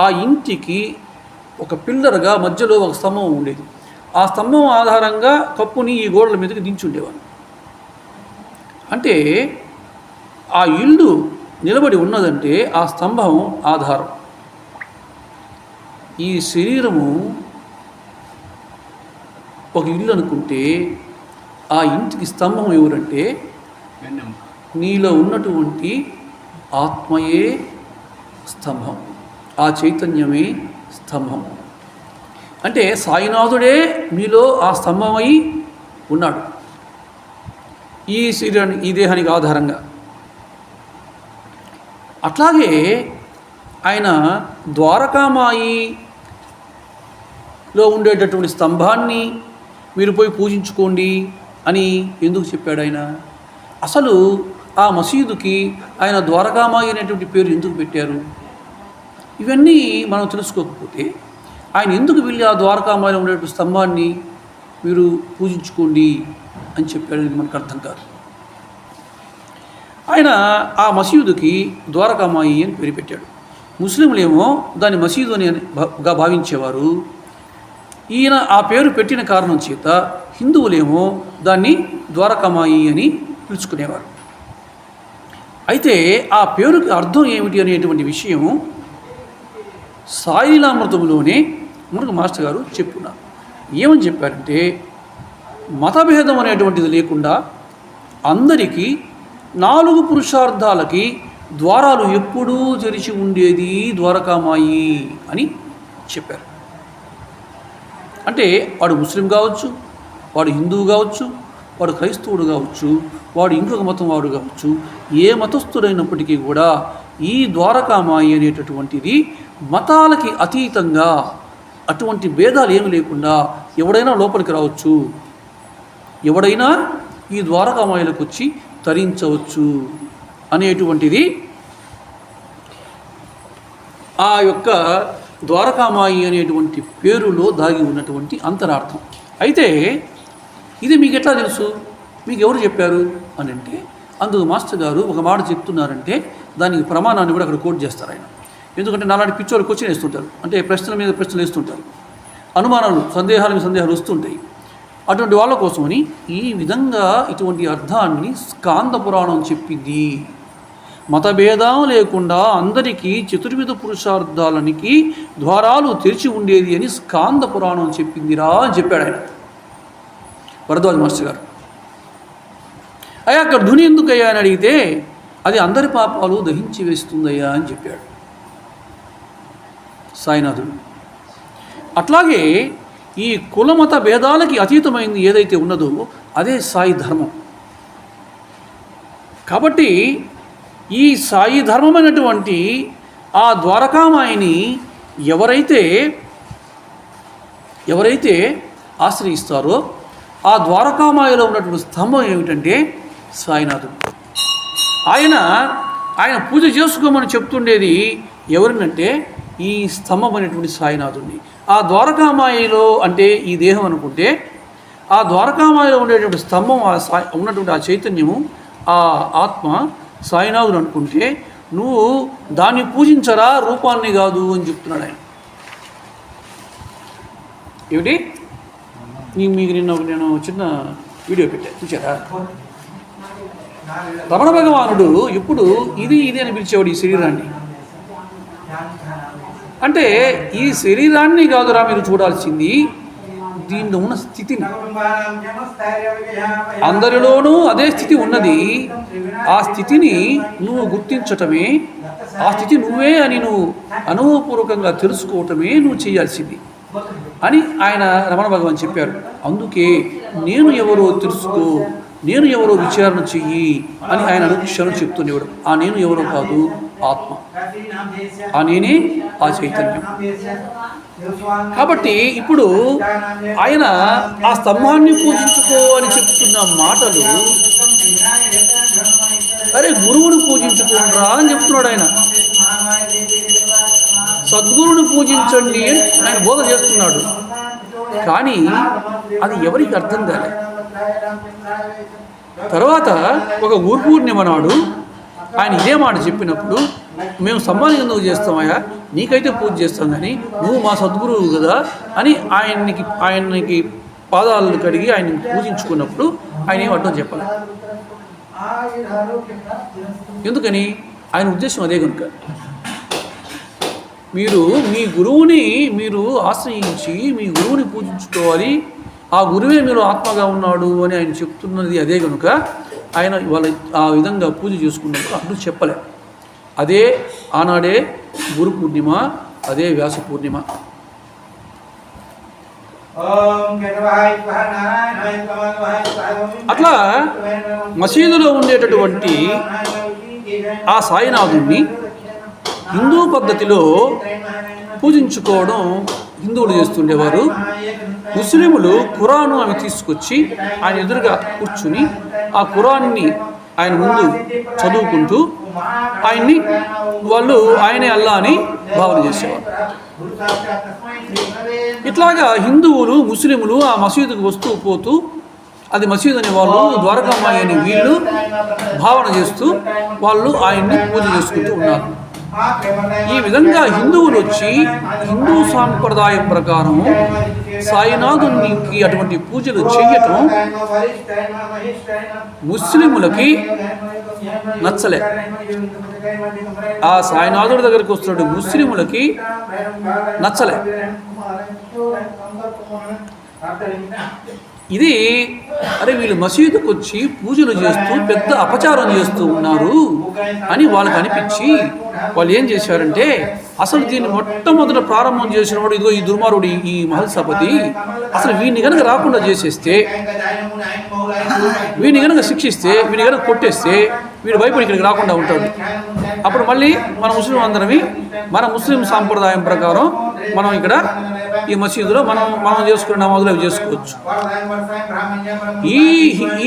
ఆ ఇంటికి ఒక పిల్లర్గా మధ్యలో ఒక స్తంభం ఉండేది. ఆ స్తంభం ఆధారంగా కప్పుని ఈ గోడల మీదకి దించి ఉండేవాళ్ళు. అంటే ఆ ఇల్లు నిలబడి ఉన్నదంటే ఆ స్తంభం ఆధారం. ఈ శరీరము ఒక ఇల్లు అనుకుంటే ఆ ఇంటికి స్తంభం ఎవరంటే నీలో ఉన్నటువంటి ఆత్మయే స్తంభం, ఆ చైతన్యమే స్తంభం. అంటే సాయినాథుడే మీలో ఆ స్తంభమై ఉన్నాడు ఈ శరీరానికి, ఈ దేహానికి ఆధారంగా. అట్లాగే ఆయన ద్వారకామాయిలో ఉండేటటువంటి స్తంభాన్ని మీరు పోయి పూజించుకోండి అని ఎందుకు చెప్పాడు ఆయన? అసలు ఆ మసీదుకి ఆయన ద్వారకామాయి అనేటువంటి పేరు ఎందుకు పెట్టారు? ఇవన్నీ మనం తెలుసుకోకపోతే ఆయన ఎందుకు వెళ్ళి ఆ ద్వారకామాయిలో ఉండేటువంటి స్తంభాన్ని మీరు పూజించుకోండి అని చెప్పాడని మనకు అర్థం కాదు. ఆయన ఆ మసీదుకి ద్వారకామాయి అని పేరు పెట్టాడు. ముస్లింలేమో దాన్ని మసీదు అనిగా భావించేవారు. ఈయన ఆ పేరు పెట్టిన కారణం చేత హిందువులేమో దాన్ని ద్వారకామాయి అని పిలుచుకునేవారు. అయితే ఆ పేరుకి అర్థం ఏమిటి అనేటువంటి విషయం సాయిలీలామృతంలోనే మనకు మాస్టర్ గారు చెప్పున్నారు. ఏమని చెప్పారంటే, మతభేదం అనేటువంటిది లేకుండా అందరికీ 4 పురుషార్థాలకి ద్వారాలు ఎప్పుడూ తెరిచి ఉండేది ద్వారకామాయి అని చెప్పారు. అంటే వాడు ముస్లిం కావచ్చు, వాడు హిందువు కావచ్చు, వాడు క్రైస్తవుడు కావచ్చు, వాడు ఇంకొక మతం వాడు కావచ్చు, ఏ మతస్థుడైనప్పటికీ కూడా ఈ ద్వారకామాయి అనేటటువంటిది మతాలకి అతీతంగా అటువంటి భేదాలు ఏమి లేకుండా ఎవడైనా లోపలికి రావచ్చు, ఎవడైనా ఈ ద్వారకామాయిలకు వచ్చి తరించవచ్చు అనేటువంటిది ఆ యొక్క ద్వారకామాయి అనేటువంటి పేరులో దాగి ఉన్నటువంటి అంతరార్థం. అయితే ఇది మీకు ఎట్లా తెలుసు, మీకు ఎవరు చెప్పారు అని అంటే, అందుకు మాస్టర్ గారు ఒక మాట చెప్తున్నారంటే దానికి ప్రమాణాన్ని కూడా అక్కడ కోట్ చేస్తారు ఆయన. ఎందుకంటే నాలాంటి పిచ్చోళ్ళు క్వశ్చన్ వేస్తుంటారు, అంటే ప్రశ్నల మీద ప్రశ్నలు వేస్తుంటారు, అనుమానాలు సందేహాల మీద సందేహాలు వస్తుంటాయి. అటువంటి వాళ్ళ కోసమని ఈ విధంగా ఇటువంటి అర్థాన్ని స్కాంద పురాణం చెప్పింది. మతభేదం లేకుండా అందరికీ చతుర్విధ పురుషార్థాలనికి ద్వారాలు తెరిచి ఉండేది అని స్కాంద పురాణం చెప్పిందిరా అని చెప్పాడు ఆయన, భరద్వాజ మాస్టర్ గారు. అయ్యా అక్కడ ధుని ఎందుకయ్యా అని అడిగితే అది అందరి పాపాలు దహించి వేస్తుందయ్యా అని చెప్పాడు సాయినాథుడు. అట్లాగే ఈ కులమత భేదాలకి అతీతమైంది ఏదైతే ఉన్నదో అదే సాయి ధర్మం. కాబట్టి ఈ సాయి ధర్మమైనటువంటి ఆ ద్వారకామాయిని ఎవరైతే ఆశ్రయిస్తారో ఆ ద్వారకామాయిలో ఉన్నటువంటి స్తంభం ఏమిటంటే సాయినాథుడు. ఆయన పూజ చేసుకోమని చెప్తుండేది ఎవరినంటే ఈ స్తంభం అనేటువంటి సాయినాథుడిని. ఆ ద్వారకామాయిలో అంటే ఈ దేహం అనుకుంటే ఆ ద్వారకామాయిలో ఉండేటువంటి స్తంభం ఉన్నటువంటి ఆ చైతన్యము ఆ ఆత్మ సాయినాథుడు అనుకుంటే నువ్వు దాన్ని పూజించరా, రూపాన్ని కాదు అని చెప్తున్నాడు ఆయన. ఏమిటి మీకు నేను చిన్న వీడియో పెట్టాను, చూసారా? రమణ భగవానుడు ఇప్పుడు ఇది అని పిలిచేవాడు ఈ శరీరాన్ని. అంటే ఈ శరీరాన్ని కాదురా మీరు చూడాల్సింది, దీనిలో ఉన్న స్థితిని. అందరిలోనూ అదే స్థితి ఉన్నది. ఆ స్థితిని నువ్వు గుర్తించటమే, ఆ స్థితి నువ్వే అని నువ్వు అనుభవపూర్వకంగా తెలుసుకోవటమే నువ్వు చేయాల్సింది అని ఆయన రమణ భగవాన్ చెప్పారు. అందుకే నేను ఎవరో తెలుసుకో, నేను ఎవరో విచారణ చెయ్యి అని ఆయన అనుక్షణం చెప్తుండేవాడు. ఆ నేను ఎవరో కాదు, ఆత్మ. ఆ నేనే ఆ చైతన్యం. కాబట్టి ఇప్పుడు ఆయన ఆ స్తంభాన్ని పూజించుకో అని చెప్తున్న మాటలు, అరే గురువుని పూజించుకోండిరా అని చెప్తున్నాడు ఆయన. సద్గురుని పూజించండి అని ఆయన బోధ చేస్తున్నాడు. కానీ అది ఎవరికి అర్థం కాలే. తర్వాత ఒక పూర్ణిమ నాడు ఆయన ఇదే మాట చెప్పినప్పుడు, మేము స్తంభాన్ని ఎందుకు చేస్తామయ్యా, నీకైతే పూజ చేస్తాం కానీ నువ్వు మా సద్గురువు కదా అని ఆయనకి పాదాలను కడిగి ఆయన్ని పూజించుకున్నప్పుడు ఆయన ఏం అర్థం చెప్పాలి. ఎందుకని ఆయన ఉద్దేశం అదే కనుక. మీరు మీ గురువుని ఆశ్రయించి మీ గురువుని పూజించుకోవాలి, ఆ గురువే మీరు ఆత్మగా ఉన్నాడు అని ఆయన చెప్తున్నది అదే కనుక ఆయన వాళ్ళ ఆ విధంగా పూజ చేసుకున్నప్పుడు అప్పుడు చెప్పలే. అదే ఆనాడే గురు పూర్ణిమ, అదే వ్యాస పూర్ణిమ. అట్లా మసీదులో ఉండేటటువంటి ఆ సాయినాథుడిని హిందూ పద్ధతిలో పూజించుకోవడం హిందువులు చేస్తుండేవారు. ముస్లింలు ఖురాను అవి తీసుకొచ్చి ఆయన ఎదురుగా కూర్చుని ఆ ఖురాన్ని ఆయన ముందు చదువుకుంటూ ఆయనే అల్లా అని భావన చేసేవారు. ఇట్లాగా హిందువులు ముస్లింలు ఆ మసీదుకు వస్తూ పోతూ అది మసీదు అనే వాళ్ళు, ద్వారకామాయి అని వీళ్ళు భావన చేస్తూ వాళ్ళు ఆయన్ని పూజ చేసుకుంటూ ఉన్నారు. ఈ విధంగా హిందువులు వచ్చి హిందూ సాంప్రదాయం ప్రకారం సాయినాథునికి అటువంటి పూజలు చేయటం ముస్లిములకి నచ్చలే. ఆ సాయినాథుడి దగ్గరికి వస్తున్నట్టు ముస్లిములకి నచ్చలే. ఇది అరే వీళ్ళు మసీదుకు వచ్చి పూజలు చేస్తూ పెద్ద అపచారం చేస్తూ ఉన్నారు అని వాళ్ళకి అనిపించి వాళ్ళు ఏం చేశారంటే, అసలు దీన్ని మొట్టమొదట ప్రారంభం చేసిన వాడు ఇదిగో ఈ దుర్మారుడు ఈ మహల్సపతి, అసలు వీడిని కనుక రాకుండా చేసేస్తే, వీడిని కనుక శిక్షిస్తే, వీడిని కనుక కొట్టేస్తే వీడు భయపడి ఇక్కడికి రాకుండా ఉంటాడు. అప్పుడు మళ్ళీ మన ముస్లిం అందరమే మన ముస్లిం సాంప్రదాయం ప్రకారం మనం ఇక్కడ ఈ మసీదులో మనం చేసుకునే నమాజులు అవి చేసుకోవచ్చు.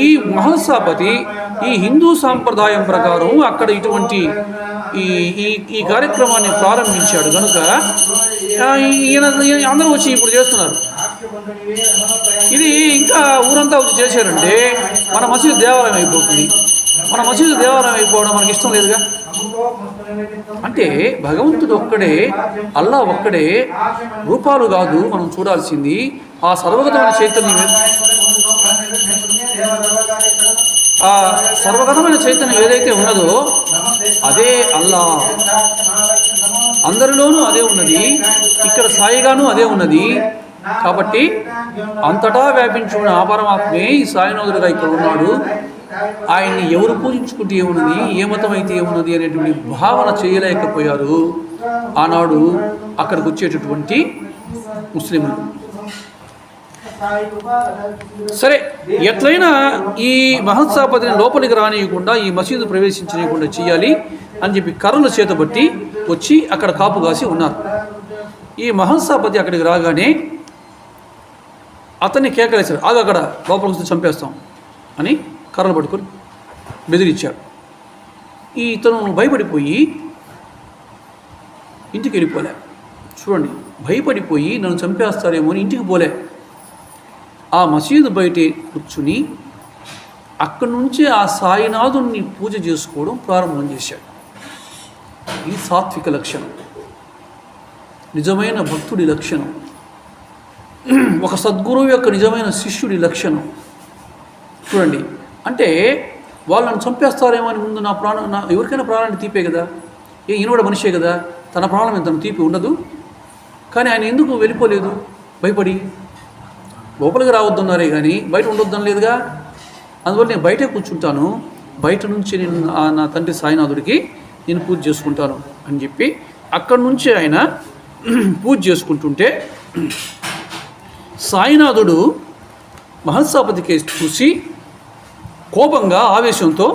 ఈ మహల్సాపతి ఈ హిందూ సాంప్రదాయం ప్రకారం అక్కడ ఇటువంటి ఈ కార్యక్రమాన్ని ప్రారంభించాడు కనుక ఈయన అందరూ వచ్చి ఇప్పుడు చేస్తున్నారు. ఇది ఇంకా ఊరంతా వచ్చి చేశారంటే మన మసీదు దేవాలయం అయిపోతుంది. మన మసీదు దేవాలయం అయిపోవడం మనకి ఇష్టం లేదుగా. అంటే భగవంతుడు ఒక్కడే, అల్లా ఒక్కడే, రూపాలు కాదు మనం చూడాల్సింది ఆ సర్వగతమైన చైతన్యం. ఆ సర్వగతమైన చైతన్యం ఏదైతే ఉన్నదో అదే అల్లా. అందరిలోనూ అదే ఉన్నది, ఇక్కడ సాయిగాను అదే ఉన్నది. కాబట్టి అంతటా వ్యాపించుకున్న ఆ పరమాత్మే ఈ సాయినాథుడిగా ఇక్కడ ఉన్నాడు. ఆయన్ని ఎవరు పూజించుకుంటే ఏమున్నది, ఏ మతం అయితే ఏమున్నది అనేటువంటి భావన చేయలేకపోయారు ఆనాడు అక్కడికి వచ్చేటటువంటి ముస్లింలు. సరే, ఎట్లయినా ఈ మహల్సాపతిని లోపలికి రానియకుండా, ఈ మసీదు ప్రవేశించనీయకుండా చేయాలి అని చెప్పి కర్రలు చేతబట్టి వచ్చి అక్కడ కాపు కాసి ఉన్నారు. ఈ మహల్సాపతి అక్కడికి రాగానే అతన్ని కేకలేశాడు, ఆగు, అక్కడ లోపలికి వస్తే చంపేస్తాం అని కర్రలు పట్టుకొని బెదిరించాడు. ఇతను భయపడిపోయి ఇంటికి వెళ్ళిపోలే. చూడండి, భయపడిపోయి నన్ను చంపేస్తారేమో అని ఇంటికి పోలే. ఆ మసీదు బయటే కూర్చుని అక్కడి నుంచి ఆ సాయినాథుని పూజ చేసుకోవడం ప్రారంభం చేశాడు. ఇది సాత్విక లక్షణం, నిజమైన భక్తుడి లక్షణం, ఒక సద్గురువు యొక్క నిజమైన శిష్యుడి లక్షణం. చూడండి, అంటే వాళ్ళని చంపేస్తారేమో అని ముందు ఎవరికైనా ప్రాణాన్ని తీపే కదా. ఈయన కూడా మనిషే కదా, తన ప్రాణం ఎంత తీపి ఉండదు. కానీ ఆయన ఎందుకు వెళ్ళిపోలేదు? భయపడి లోపలికి రావద్దన్నారే కానీ బయట ఉండొద్దని లేదుగా. అందువల్ల నేను బయటే కూర్చుంటాను, బయట నుంచి నేను నా తండ్రి సాయినాథుడికి నేను పూజ చేసుకుంటాను అని చెప్పి అక్కడి నుంచి ఆయన పూజ చేసుకుంటుంటే సాయినాథుడు మహల్సాపతి కేసు చూసి కోపంగా ఆవేశంతో,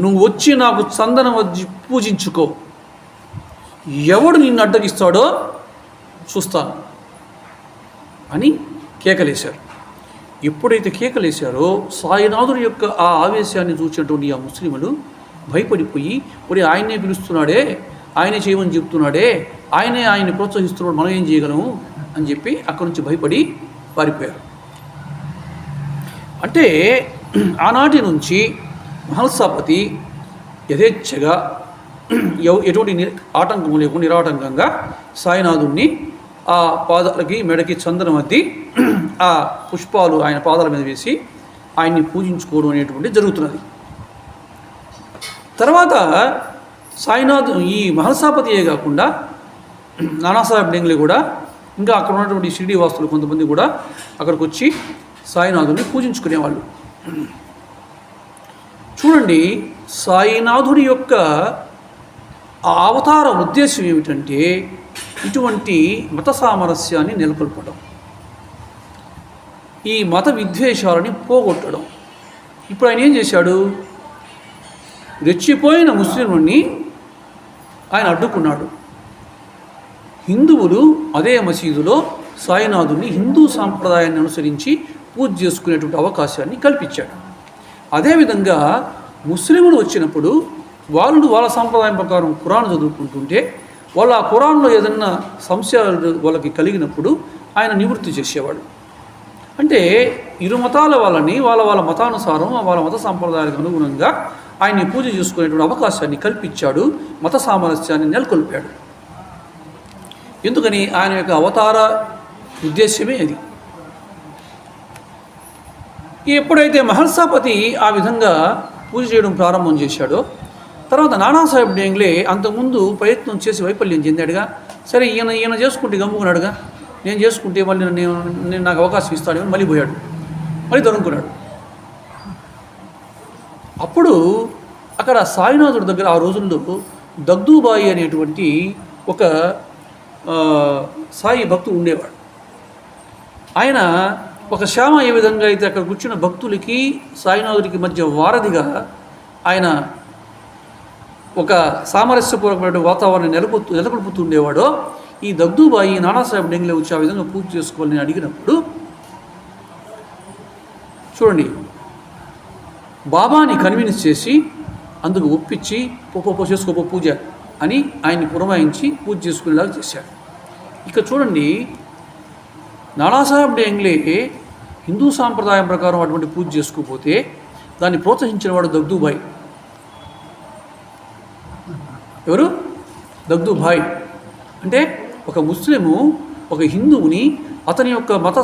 నువ్వు వచ్చి నాకు చందనం వచ్చి పూజించుకో, ఎవడు నిన్ను అడ్డగిస్తాడో చూస్తాను అని కేకలేశారు. ఎప్పుడైతే కేకలేశారో సాయినాథుడి యొక్క ఆ ఆవేశాన్ని చూసినటువంటి ఆ ముస్లింలు భయపడిపోయి, ఒరే ఆయన్నే పిలుస్తున్నాడే, ఆయనే చేయమని చెప్తున్నాడే, ఆయన్ని ప్రోత్సహిస్తున్నాడు, మనం ఏం చేయగలము అని చెప్పి అక్కడి నుంచి భయపడి పారిపోయారు. అంటే ఆనాటి నుంచి మహల్సాపతి యథేచ్ఛగా ఎటువంటి ఆటంకం లేకుండా నిరాటంకంగా సాయినాథుడిని ఆ పాదాలకి మెడకి చందనం అద్ది ఆ పుష్పాలు ఆయన పాదాల మీద వేసి ఆయన్ని పూజించుకోవడం అనేటువంటి జరుగుతున్నది. తర్వాత సాయినాథ్ ఈ మహల్సాపతియే కాకుండా నానాసాహెబ్ డెంగ్లే కూడా, ఇంకా అక్కడ ఉన్నటువంటి షిరిడీ వాసులు కొంతమంది కూడా అక్కడికి వచ్చి సాయినాథుడిని పూజించుకునేవాళ్ళు. చూడండి, సాయినాథుడి యొక్క ఆ అవతార ఉద్దేశం ఏమిటంటే ఇటువంటి మత సామరస్యాన్ని నెలకొల్పడం, ఈ మత విద్వేషాలని పోగొట్టడం. ఇప్పుడు ఆయన ఏం చేశాడు? రెచ్చిపోయిన ముస్లింలని ఆయన అడ్డుకున్నాడు. హిందువులు అదే మసీదులో సాయినాథుడిని హిందూ సాంప్రదాయాన్ని అనుసరించి పూజ చేసుకునేటువంటి అవకాశాన్ని కల్పించాడు. అదేవిధంగా ముస్లింలు వచ్చినప్పుడు వాళ్ళు వాళ్ళ సాంప్రదాయం ప్రకారం ఖురాన్ చదువుకుంటుంటే వాళ్ళు ఆ ఖురాన్లో ఏదన్నా సంశయాలు వాళ్ళకి కలిగినప్పుడు ఆయన నివృత్తి చేసేవాడు. అంటే ఇరు మతాల వాళ్ళని వాళ్ళ మతానుసారం వాళ్ళ మత సాంప్రదాయాలకు అనుగుణంగా ఆయన్ని పూజ చేసుకునేటువంటి అవకాశాన్ని కల్పించాడు, మత సామరస్యాన్ని నెలకొల్పాడు. ఎందుకని? ఆయన యొక్క అవతార ఉద్దేశ్యమే అది. ఎప్పుడైతే మహల్సాపతి ఆ విధంగా పూజ చేయడం ప్రారంభం చేశాడో తర్వాత నానాసాహెబ్ డేంగ్లే అంతకుముందు ప్రయత్నం చేసి వైఫల్యం చెందాడుగా. సరే, ఈయన చేసుకుంటే గమ్ముకున్నాడుగా, నేను చేసుకుంటే మళ్ళీ నేను నాకు అవకాశం ఇస్తాడేమో మళ్ళీ పోయాడు, మళ్ళీ దొరుకున్నాడు. అప్పుడు అక్కడ సాయినాథుడి దగ్గర ఆ రోజుల్లో దగ్దూబాయి అనేటువంటి ఒక సాయి భక్తుడు ఉండేవాడు. ఆయన ఒక శ్యామ ఏ విధంగా అయితే అక్కడ కూర్చున్న భక్తులకి సాయినాథుడికి మధ్య వారధిగా ఆయన ఒక సామరస్యపూర్వకమైన వాతావరణం నెలకొల్పుతుండేవాడో ఈ దగ్దూబాయి నానాసాహెబ్ డెంగ్లే వచ్చి ఆ విధంగా పూజ చేసుకోవాలని అడిగినప్పుడు చూడండి, బాబాని కన్విన్స్ చేసి అందుకు ఒప్పించి చేసుకోపో పూజ అని ఆయన్ని పురమాయించి పూజ చేసుకునేలాగా చేశాడు. ఇక చూడండి, నానాసాహెబ్ డెంగ్లే హిందూ సాంప్రదాయం ప్రకారం అటువంటి పూజ చేసుకోకపోతే దాన్ని ప్రోత్సహించిన వాడు దగ్దూబాయి. ఎవరు? దగ్దూబాయి. అంటే ఒక ముస్లిము ఒక హిందువుని అతని యొక్క మత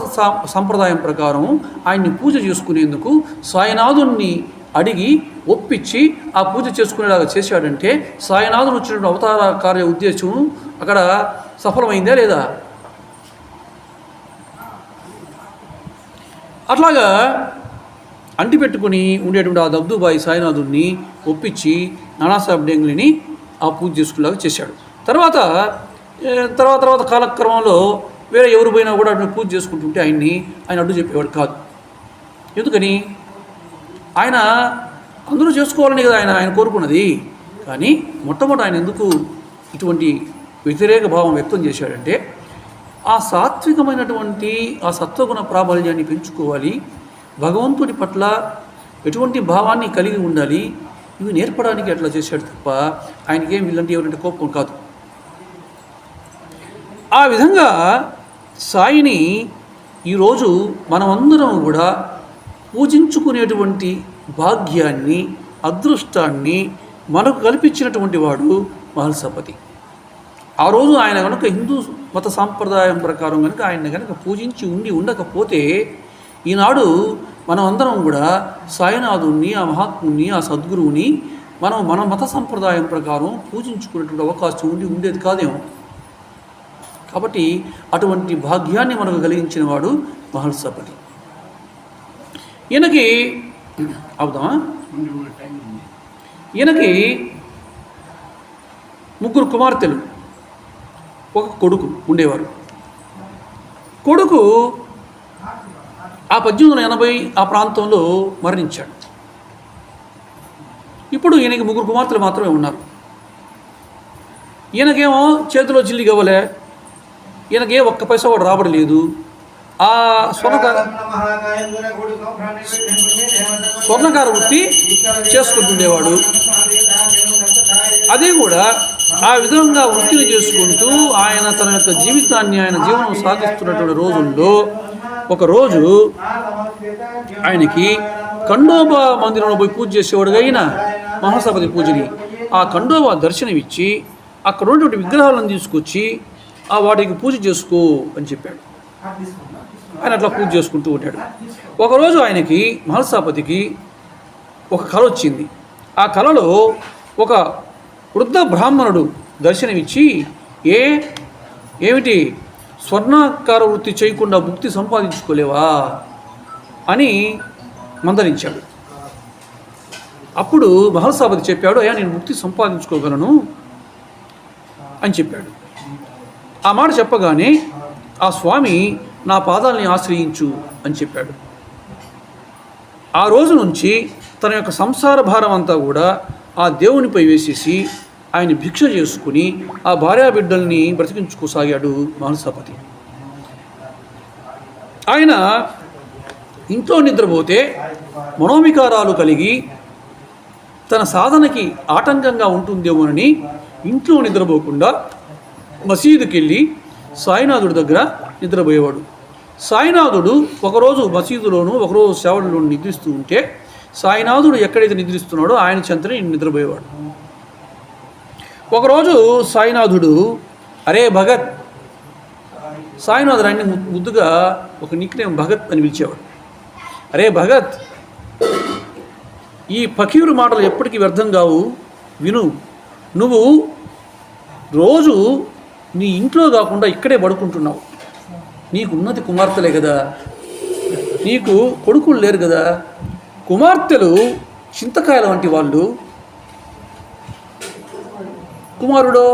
సంప్రదాయం ప్రకారం ఆయన్ని పూజ చేసుకునేందుకు సాయినాథుని అడిగి ఒప్పించి ఆ పూజ చేసుకునేలాగా చేశాడంటే సాయినాథుడు వచ్చినటువంటి అవతార కార్య ఉద్దేశం అక్కడ సఫలమైందా లేదా? అట్లాగా అంటిపెట్టుకుని ఉండేటువంటి ఆ దగ్దూబాయి సాయినాథుడిని ఒప్పించి నానాసాహెబ్ డెంగ్లేని ఆ పూజ చేసుకునేలాగా చేశాడు. తర్వాత కాలక్రమంలో వేరే ఎవరు పోయినా కూడా అటు పూజ చేసుకుంటుంటే ఆయన అడ్డు చెప్పేవాడు కాదు. ఎందుకని? ఆయన అందరూ చేసుకోవాలని కదా ఆయన కోరుకున్నది. కానీ మొట్టమొదటి ఆయన ఎందుకు ఇటువంటి వ్యతిరేక భావం వ్యక్తం చేశాడంటే ఆ సాత్వికమైనటువంటి ఆ సత్వగుణ ప్రాబల్యాన్ని పెంచుకోవాలి, భగవంతుడి పట్ల ఎటువంటి భావాన్ని కలిగి ఉండాలి, ఇవి నేర్పడానికి అట్లా చేశాడు తప్ప ఆయనకేం వీళ్ళంటే ఎవరంటే కోపం కాదు. ఆ విధంగా సాయిని ఈరోజు మనమందరం కూడా పూజించుకునేటువంటి భాగ్యాన్ని, అదృష్టాన్ని మనకు కల్పించినటువంటి వాడు మహల్సాపతి. ఆ రోజు ఆయన కనుక హిందూ మత సాంప్రదాయం ప్రకారం కనుక ఆయన కనుక పూజించి ఉండకపోతే ఈనాడు మనం అందరం కూడా సాయినాథుణ్ణి, ఆ మహాత్ముని, ఆ సద్గురువుని మన మత సంప్రదాయం ప్రకారం పూజించుకునేటువంటి అవకాశం ఉండేది కాదేమో. కాబట్టి అటువంటి భాగ్యాన్ని మనకు కలిగించిన వాడు మహల్సాపతి. ఈయనకి ముగ్గురు కుమార్తెలు, ఒక కొడుకు ఉండేవారు. కొడుకు ఆ 1880 ఆ ప్రాంతంలో మరణించాడు. ఇప్పుడు ఈయనకి ముగ్గురు కుమార్తెలు మాత్రమే ఉన్నారు. ఈయనకేమో చేతిలో చిల్లి గవ్వలే, ఈయనకే ఒక్క పైసా కూడా రాబడలేదు. ఆ స్వర్ణకార వృత్తి చేసుకుంటుండేవాడు. అది కూడా ఆ విధంగా వృత్తిని చేసుకుంటూ ఆయన తన యొక్క జీవితాన్ని జీవనం సాగిస్తున్నటువంటి రోజుల్లో ఒకరోజు ఆయనకి ఖండోబా మందిరంలో పోయి పూజ చేసేవాడుగా అయిన మహాసపతి పూజని ఆ ఖండోబా దర్శనమిచ్చి అక్కడ ఉన్నటువంటి విగ్రహాలను తీసుకొచ్చి వాటికి పూజ చేసుకో అని చెప్పాడు. ఆయన అట్లా పూజ చేసుకుంటూ ఉంటాడు. ఒకరోజు ఆయనకి మహల్సాపతికి ఒక కళ వచ్చింది. ఆ కళలో ఒక వృద్ధ బ్రాహ్మణుడు దర్శనమిచ్చి ఏమిటి స్వర్ణకార వృత్తి చేయకుండా ముక్తి సంపాదించుకోలేవా అని మందలించాడు. అప్పుడు మహల్సాపతి చెప్పాడు, అయ్యా నేను ముక్తి సంపాదించుకోగలను అని చెప్పాడు. ఆ మాట చెప్పగానే ఆ స్వామి నా పాదాలని ఆశ్రయించు అని చెప్పాడు. ఆ రోజు నుంచి తన యొక్క సంసార భారం అంతా కూడా ఆ దేవునిపై వేసేసి ఆయన భిక్ష చేసుకుని ఆ భార్యాబిడ్డల్ని బ్రతికించుకోసాగాడు మహల్సాపతి. ఆయన ఇంట్లో నిద్రపోతే మనోవికారాలు కలిగి తన సాధనకి ఆటంకంగా ఉంటుందేమోనని ఇంట్లో నిద్రపోకుండా మసీదుకి వెళ్ళి సాయినాథుడి దగ్గర నిద్రపోయేవాడు. సాయినాథుడు ఒకరోజు మసీదులోను ఒకరోజు సేవలోను నిద్రిస్తూ ఉంటే సాయినాథుడు ఎక్కడైతే నిద్రిస్తున్నాడో ఆయన చెంతనే నిద్రపోయేవాడు. ఒకరోజు సాయినాథుడు అరే భగత్, సాయినాథుడు ఆయన్ని ముద్దుగా ఒక నిక్నేమ్ భగత్ అని పిలిచేవాడు. అరే భగత్, ఈ ఫకీరు మాటలు ఎప్పటికీ వ్యర్థం కావు, విను. నువ్వు రోజు నీ ఇంట్లో కాకుండా ఇక్కడే పడుకుంటున్నావు. నీకున్నది కుమార్తెలే కదా, నీకు కొడుకులు లేరు కదా. కుమార్తెలు చింతకాయల వంటి వాళ్ళు, కుమారుడో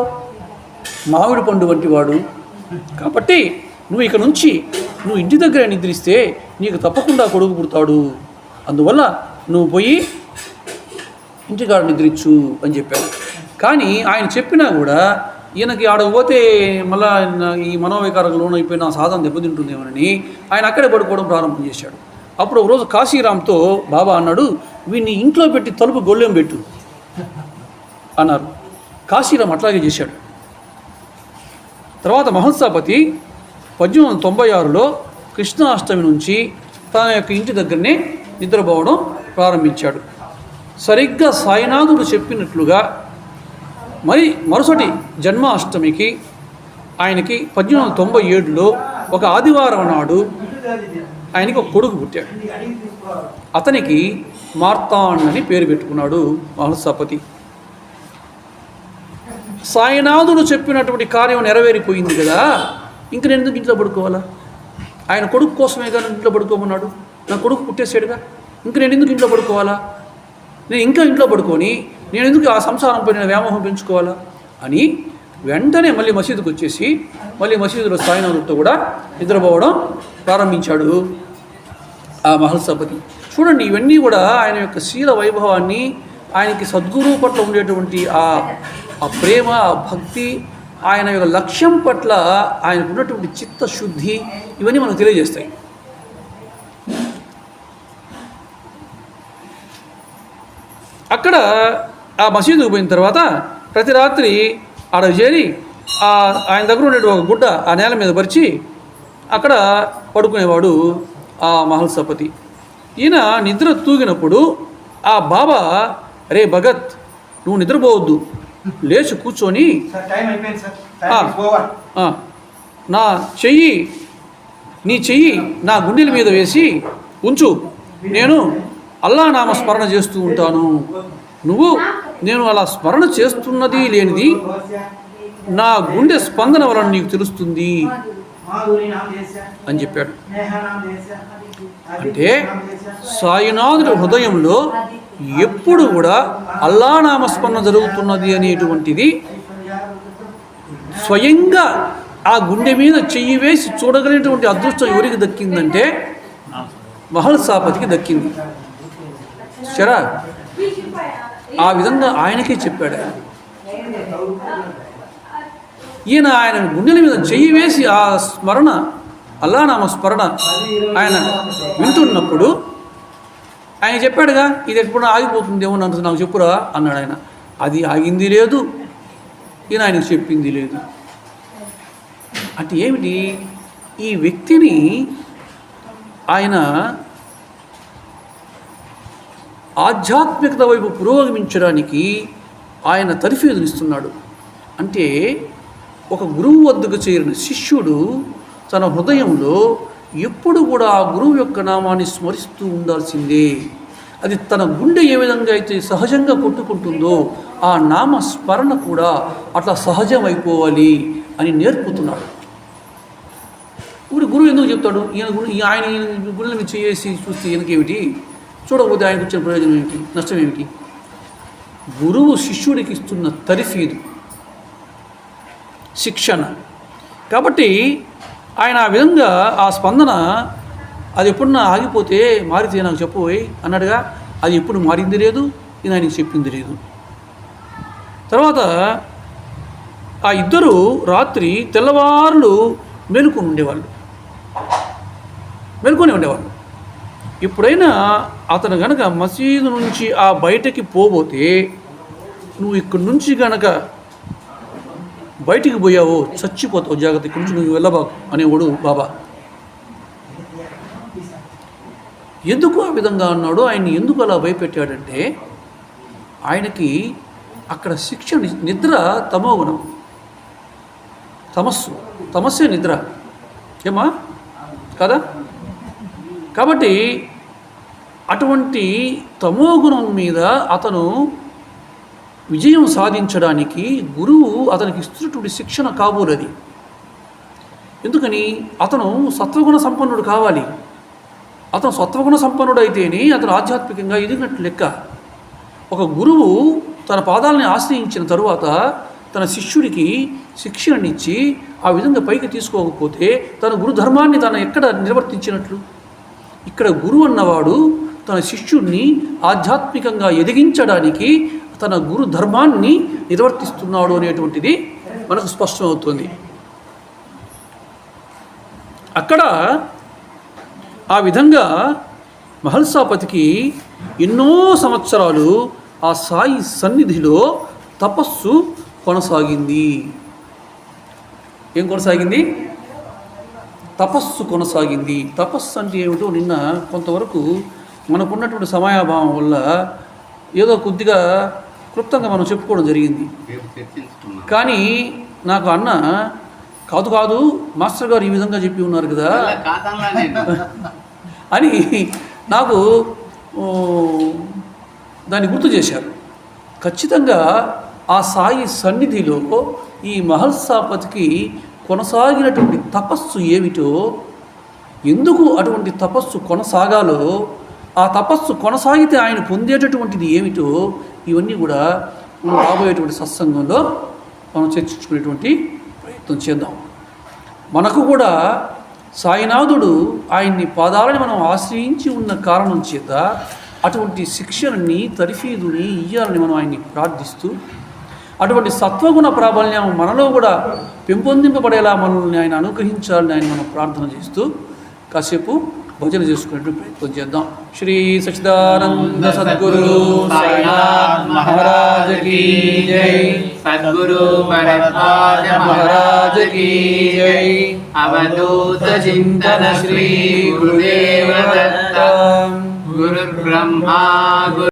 మామిడి పండు వంటి వాడు. కాబట్టి నువ్వు ఇక నుంచి నువ్వు ఇంటి దగ్గర నిద్రిస్తే నీకు తప్పకుండా కొడుకు పుడతాడు. అందువల్ల నువ్వు పోయి ఇంటికాడ నిద్రించు అని చెప్పాడు. కానీ ఆయన చెప్పినా కూడా ఈయనకి ఆడకపోతే మళ్ళా ఈ మనోవికారకు లోన్ అయిపోయి నా సాధన దెబ్బతింటుందేమోనని ఆయన అక్కడే పడుకోవడం ప్రారంభం చేశాడు. అప్పుడు ఒకరోజు కాశీరామ్తో బాబా అన్నాడు, వీడిని ఇంట్లో పెట్టి తలుపు గొళ్ళెం పెట్టు అన్నారు. కాశీరామ్ అట్లాగే చేశాడు. తర్వాత మహల్సాపతి 1896లో కృష్ణాష్టమి నుంచి తన యొక్క ఇంటి దగ్గరనే నిద్రపోవడం ప్రారంభించాడు. సరిగ్గా సాయినాథుడు చెప్పినట్లుగా మరుసటి జన్మాష్టమికి ఆయనకి 1897లో ఒక ఆదివారం నాడు ఆయనకి ఒక కొడుకు పుట్టాడు. అతనికి మార్తాండ్ అని పేరు పెట్టుకున్నాడు మహల్సాపతి. సాయినాథుడు చెప్పినటువంటి కార్యం నెరవేరిపోయింది కదా, ఇంక నేను ఎందుకు ఇంట్లో పడుకోవాలా? ఆయన కొడుకు కోసమే కానీ ఇంట్లో పడుకోమన్నాడు. నా కొడుకు పుట్టేసాడుగా, ఇంక నేను ఎందుకు ఇంట్లో పడుకోవాలా? నేను ఇంకా ఇంట్లో పడుకొని నేను ఎందుకు ఆ సంసారంపై నేను వ్యామోహం పెంచుకోవాలా అని వెంటనే మళ్ళీ మసీదుకు వచ్చేసి మళ్ళీ మసీదులో సాయినాథుడితో కూడా నిద్రపోవడం ప్రారంభించాడు ఆ మహల్సాపతి. చూడండి, ఇవన్నీ కూడా ఆయన యొక్క శీల వైభవాన్ని, ఆయనకి సద్గురువు పట్ల ఉండేటువంటి ఆ ప్రేమ, ఆ భక్తి, ఆయన యొక్క లక్ష్యం పట్ల ఆయనకు ఉన్నటువంటి చిత్తశుద్ధి, ఇవన్నీ మనకు తెలియజేస్తాయి. అక్కడ ఆ మసీదుకు పోయిన తర్వాత ప్రతి రాత్రి ఆడ చేరి ఆయన దగ్గర ఉండే ఒక గుడ్డ ఆ నేల మీద పరిచి అక్కడ పడుకునేవాడు ఆ మహల్సాపతి. ఈయన నిద్ర తూగినప్పుడు ఆ బాబా, రే భగత్, నువ్వు నిద్రపోవద్దు, లేచి కూర్చొని నీ చెయ్యి నా గుండెల మీద వేసి ఉంచు, నేను అల్లా నామ స్మరణ చేస్తూ ఉంటాను. నేను అలా స్మరణ చేస్తున్నది లేనిది నా గుండె స్పందన వలన నీకు తెలుస్తుంది అని చెప్పాడు. అంటే సాయినాథుడి హృదయంలో ఎప్పుడు కూడా అల్లా నామస్మరణ జరుగుతున్నది అనేటువంటిది స్వయంగా ఆ గుండె మీద చెయ్యి వేసి చూడగలిగినటువంటి అదృష్టం ఎవరికి దక్కిందంటే మహల్సాపతికి దక్కింది. సరే, ఆ విధంగా ఆయనకే చెప్పాడు. ఈయన ఆయన గుండెల మీద చెయ్యి వేసి ఆ స్మరణ, అల్లానామ స్మరణ ఆయన వింటున్నప్పుడు ఆయన చెప్పాడుగా, ఇది ఎప్పుడు ఆగిపోతుందేమో నాకు చెప్పురా అన్నాడు ఆయన. అది ఆగింది లేదు, ఈయన ఆయనకు చెప్పింది లేదు. అంటే ఏమిటి? ఈ వ్యక్తిని ఆయన ఆధ్యాత్మికత వైపు పురోగమించడానికి ఆయన తర్ఫీదునిస్తున్నాడు. అంటే ఒక గురువు వద్దకు చేరిన శిష్యుడు తన హృదయంలో ఎప్పుడు కూడా ఆ గురువు యొక్క నామాన్ని స్మరిస్తూ ఉండాల్సిందే. అది తన గుండె ఏ విధంగా అయితే సహజంగా కొట్టుకుంటుందో ఆ నామ స్మరణ కూడా అట్లా సహజమైపోవాలి అని నేర్పుతున్నాడు. ఇప్పుడు గురువు ఎందుకు చెప్తాడు? ఆయన గురువుని చేసి చూస్తే ఈయనకేమిటి, చూడకపోతే ఆయనకు వచ్చిన ప్రయోజనం ఏమిటి, నష్టం ఏమిటి? గురువు శిష్యుడికి ఇస్తున్న తర్ఫీదు, శిక్షణ. కాబట్టి ఆయన ఆ విధంగా ఆ స్పందన అది ఎప్పుడన్నా ఆగిపోతే మారితే నాకు చెప్పబోయి అన్నాడుగా, అది ఎప్పుడు మారింది లేదు, ఇది ఆయనకి చెప్పింది లేదు. తర్వాత ఆ ఇద్దరు రాత్రి తెల్లవారులు మేలుకొని ఉండేవాళ్ళు. ఎప్పుడైనా అతను గనక మసీదు నుంచి ఆ బయటకి పోబోతే, నువ్వు ఇక్కడి నుంచి గనక బయటికి పోయావో చచ్చిపోతావు, జాగ్రత్త, ఇక్కడి నుంచి నువ్వు వెళ్ళబాకు అనేవాడు బాబా. ఎందుకు ఆ విధంగా అన్నాడు? ఆయన్ని ఎందుకు అలా భయపెట్టాడంటే, ఆయనకి అక్కడ శిక్షణ, నిద్ర తమోగుణం, తమస్సే నిద్ర, ఏమా కదా? కాబట్టి అటువంటి తమోగుణం మీద అతను విజయం సాధించడానికి గురువు అతనికి ఇస్తున్నటువంటి శిక్షణ కాబోలది. ఎందుకని? అతను సత్వగుణ సంపన్నుడు కావాలి. అతను సత్వగుణ సంపన్నుడు అయితేనే అతను ఆధ్యాత్మికంగా ఎదిగినట్లు లెక్క. ఒక గురువు తన పాదాలని ఆశ్రయించిన తరువాత తన శిష్యుడికి శిక్షణనిచ్చి ఆ విధంగా పైకి తీసుకోకపోతే తన గురు ధర్మాన్ని తను ఎక్కడ నిర్వర్తించినట్లు? ఇక్కడ గురువు అన్నవాడు తన శిష్యుడిని ఆధ్యాత్మికంగా ఎదిగించడానికి తన గురు ధర్మాన్ని నిర్వర్తిస్తున్నాడు అనేటువంటిది మనకు స్పష్టమవుతుంది. అక్కడ ఆ విధంగా మహల్సాపతికి ఎన్నో సంవత్సరాలు ఆ సాయి సన్నిధిలో తపస్సు కొనసాగింది. ఏం కొనసాగింది? తపస్సు కొనసాగింది. తపస్సు అంటే ఏమిటో నిన్న కొంతవరకు మనకున్నటువంటి సమయాభావం వల్ల ఏదో కొద్దిగా క్లుప్తంగా మనం చెప్పుకోవడం జరిగింది. కానీ నాకు అన్న కాదు మాస్టర్ గారు ఈ విధంగా చెప్పి ఉన్నారు కదా అని నాకు దాన్ని గుర్తు చేశారు. ఖచ్చితంగా ఆ సాయి సన్నిధిలో ఈ మహల్సాపతికి కొనసాగినటువంటి తపస్సు ఏమిటో, ఎందుకు అటువంటి తపస్సు కొనసాగాలో, ఆ తపస్సు కొనసాగితే ఆయన పొందేటటువంటిది ఏమిటో, ఇవన్నీ కూడా మనం రాబోయేటువంటి సత్సంగంలో మనం చర్చించుకునేటువంటి ప్రయత్నం చేద్దాం. మనకు కూడా సాయినాథుడు ఆయన్ని పాదాలని మనం ఆశ్రయించి ఉన్న కారణం చేత అటువంటి శిక్షణని తర్ఫీదుని ఇయ్యాలని మనం ఆయన్ని ప్రార్థిస్తూ, అటువంటి సత్వగుణ ప్రాబల్యం మనలో కూడా పెంపొందింపబడేలా మనల్ని ఆయన అనుగ్రహించాలని ఆయన మనం ప్రార్థన చేస్తూ కాసేపు భజన చేసుకునేటువంటి ప్రయత్నం చేద్దాం. శ్రీ సచ్చిదానంద సద్గురు సాయినాథ్ మహారాజ్ కీ జై. సద్గురు భరద్వాజ మహారాజ్ కీ జై. అవధూత చింతన శ్రీ గురుదేవ దత్త. గురు బ్రహ్మా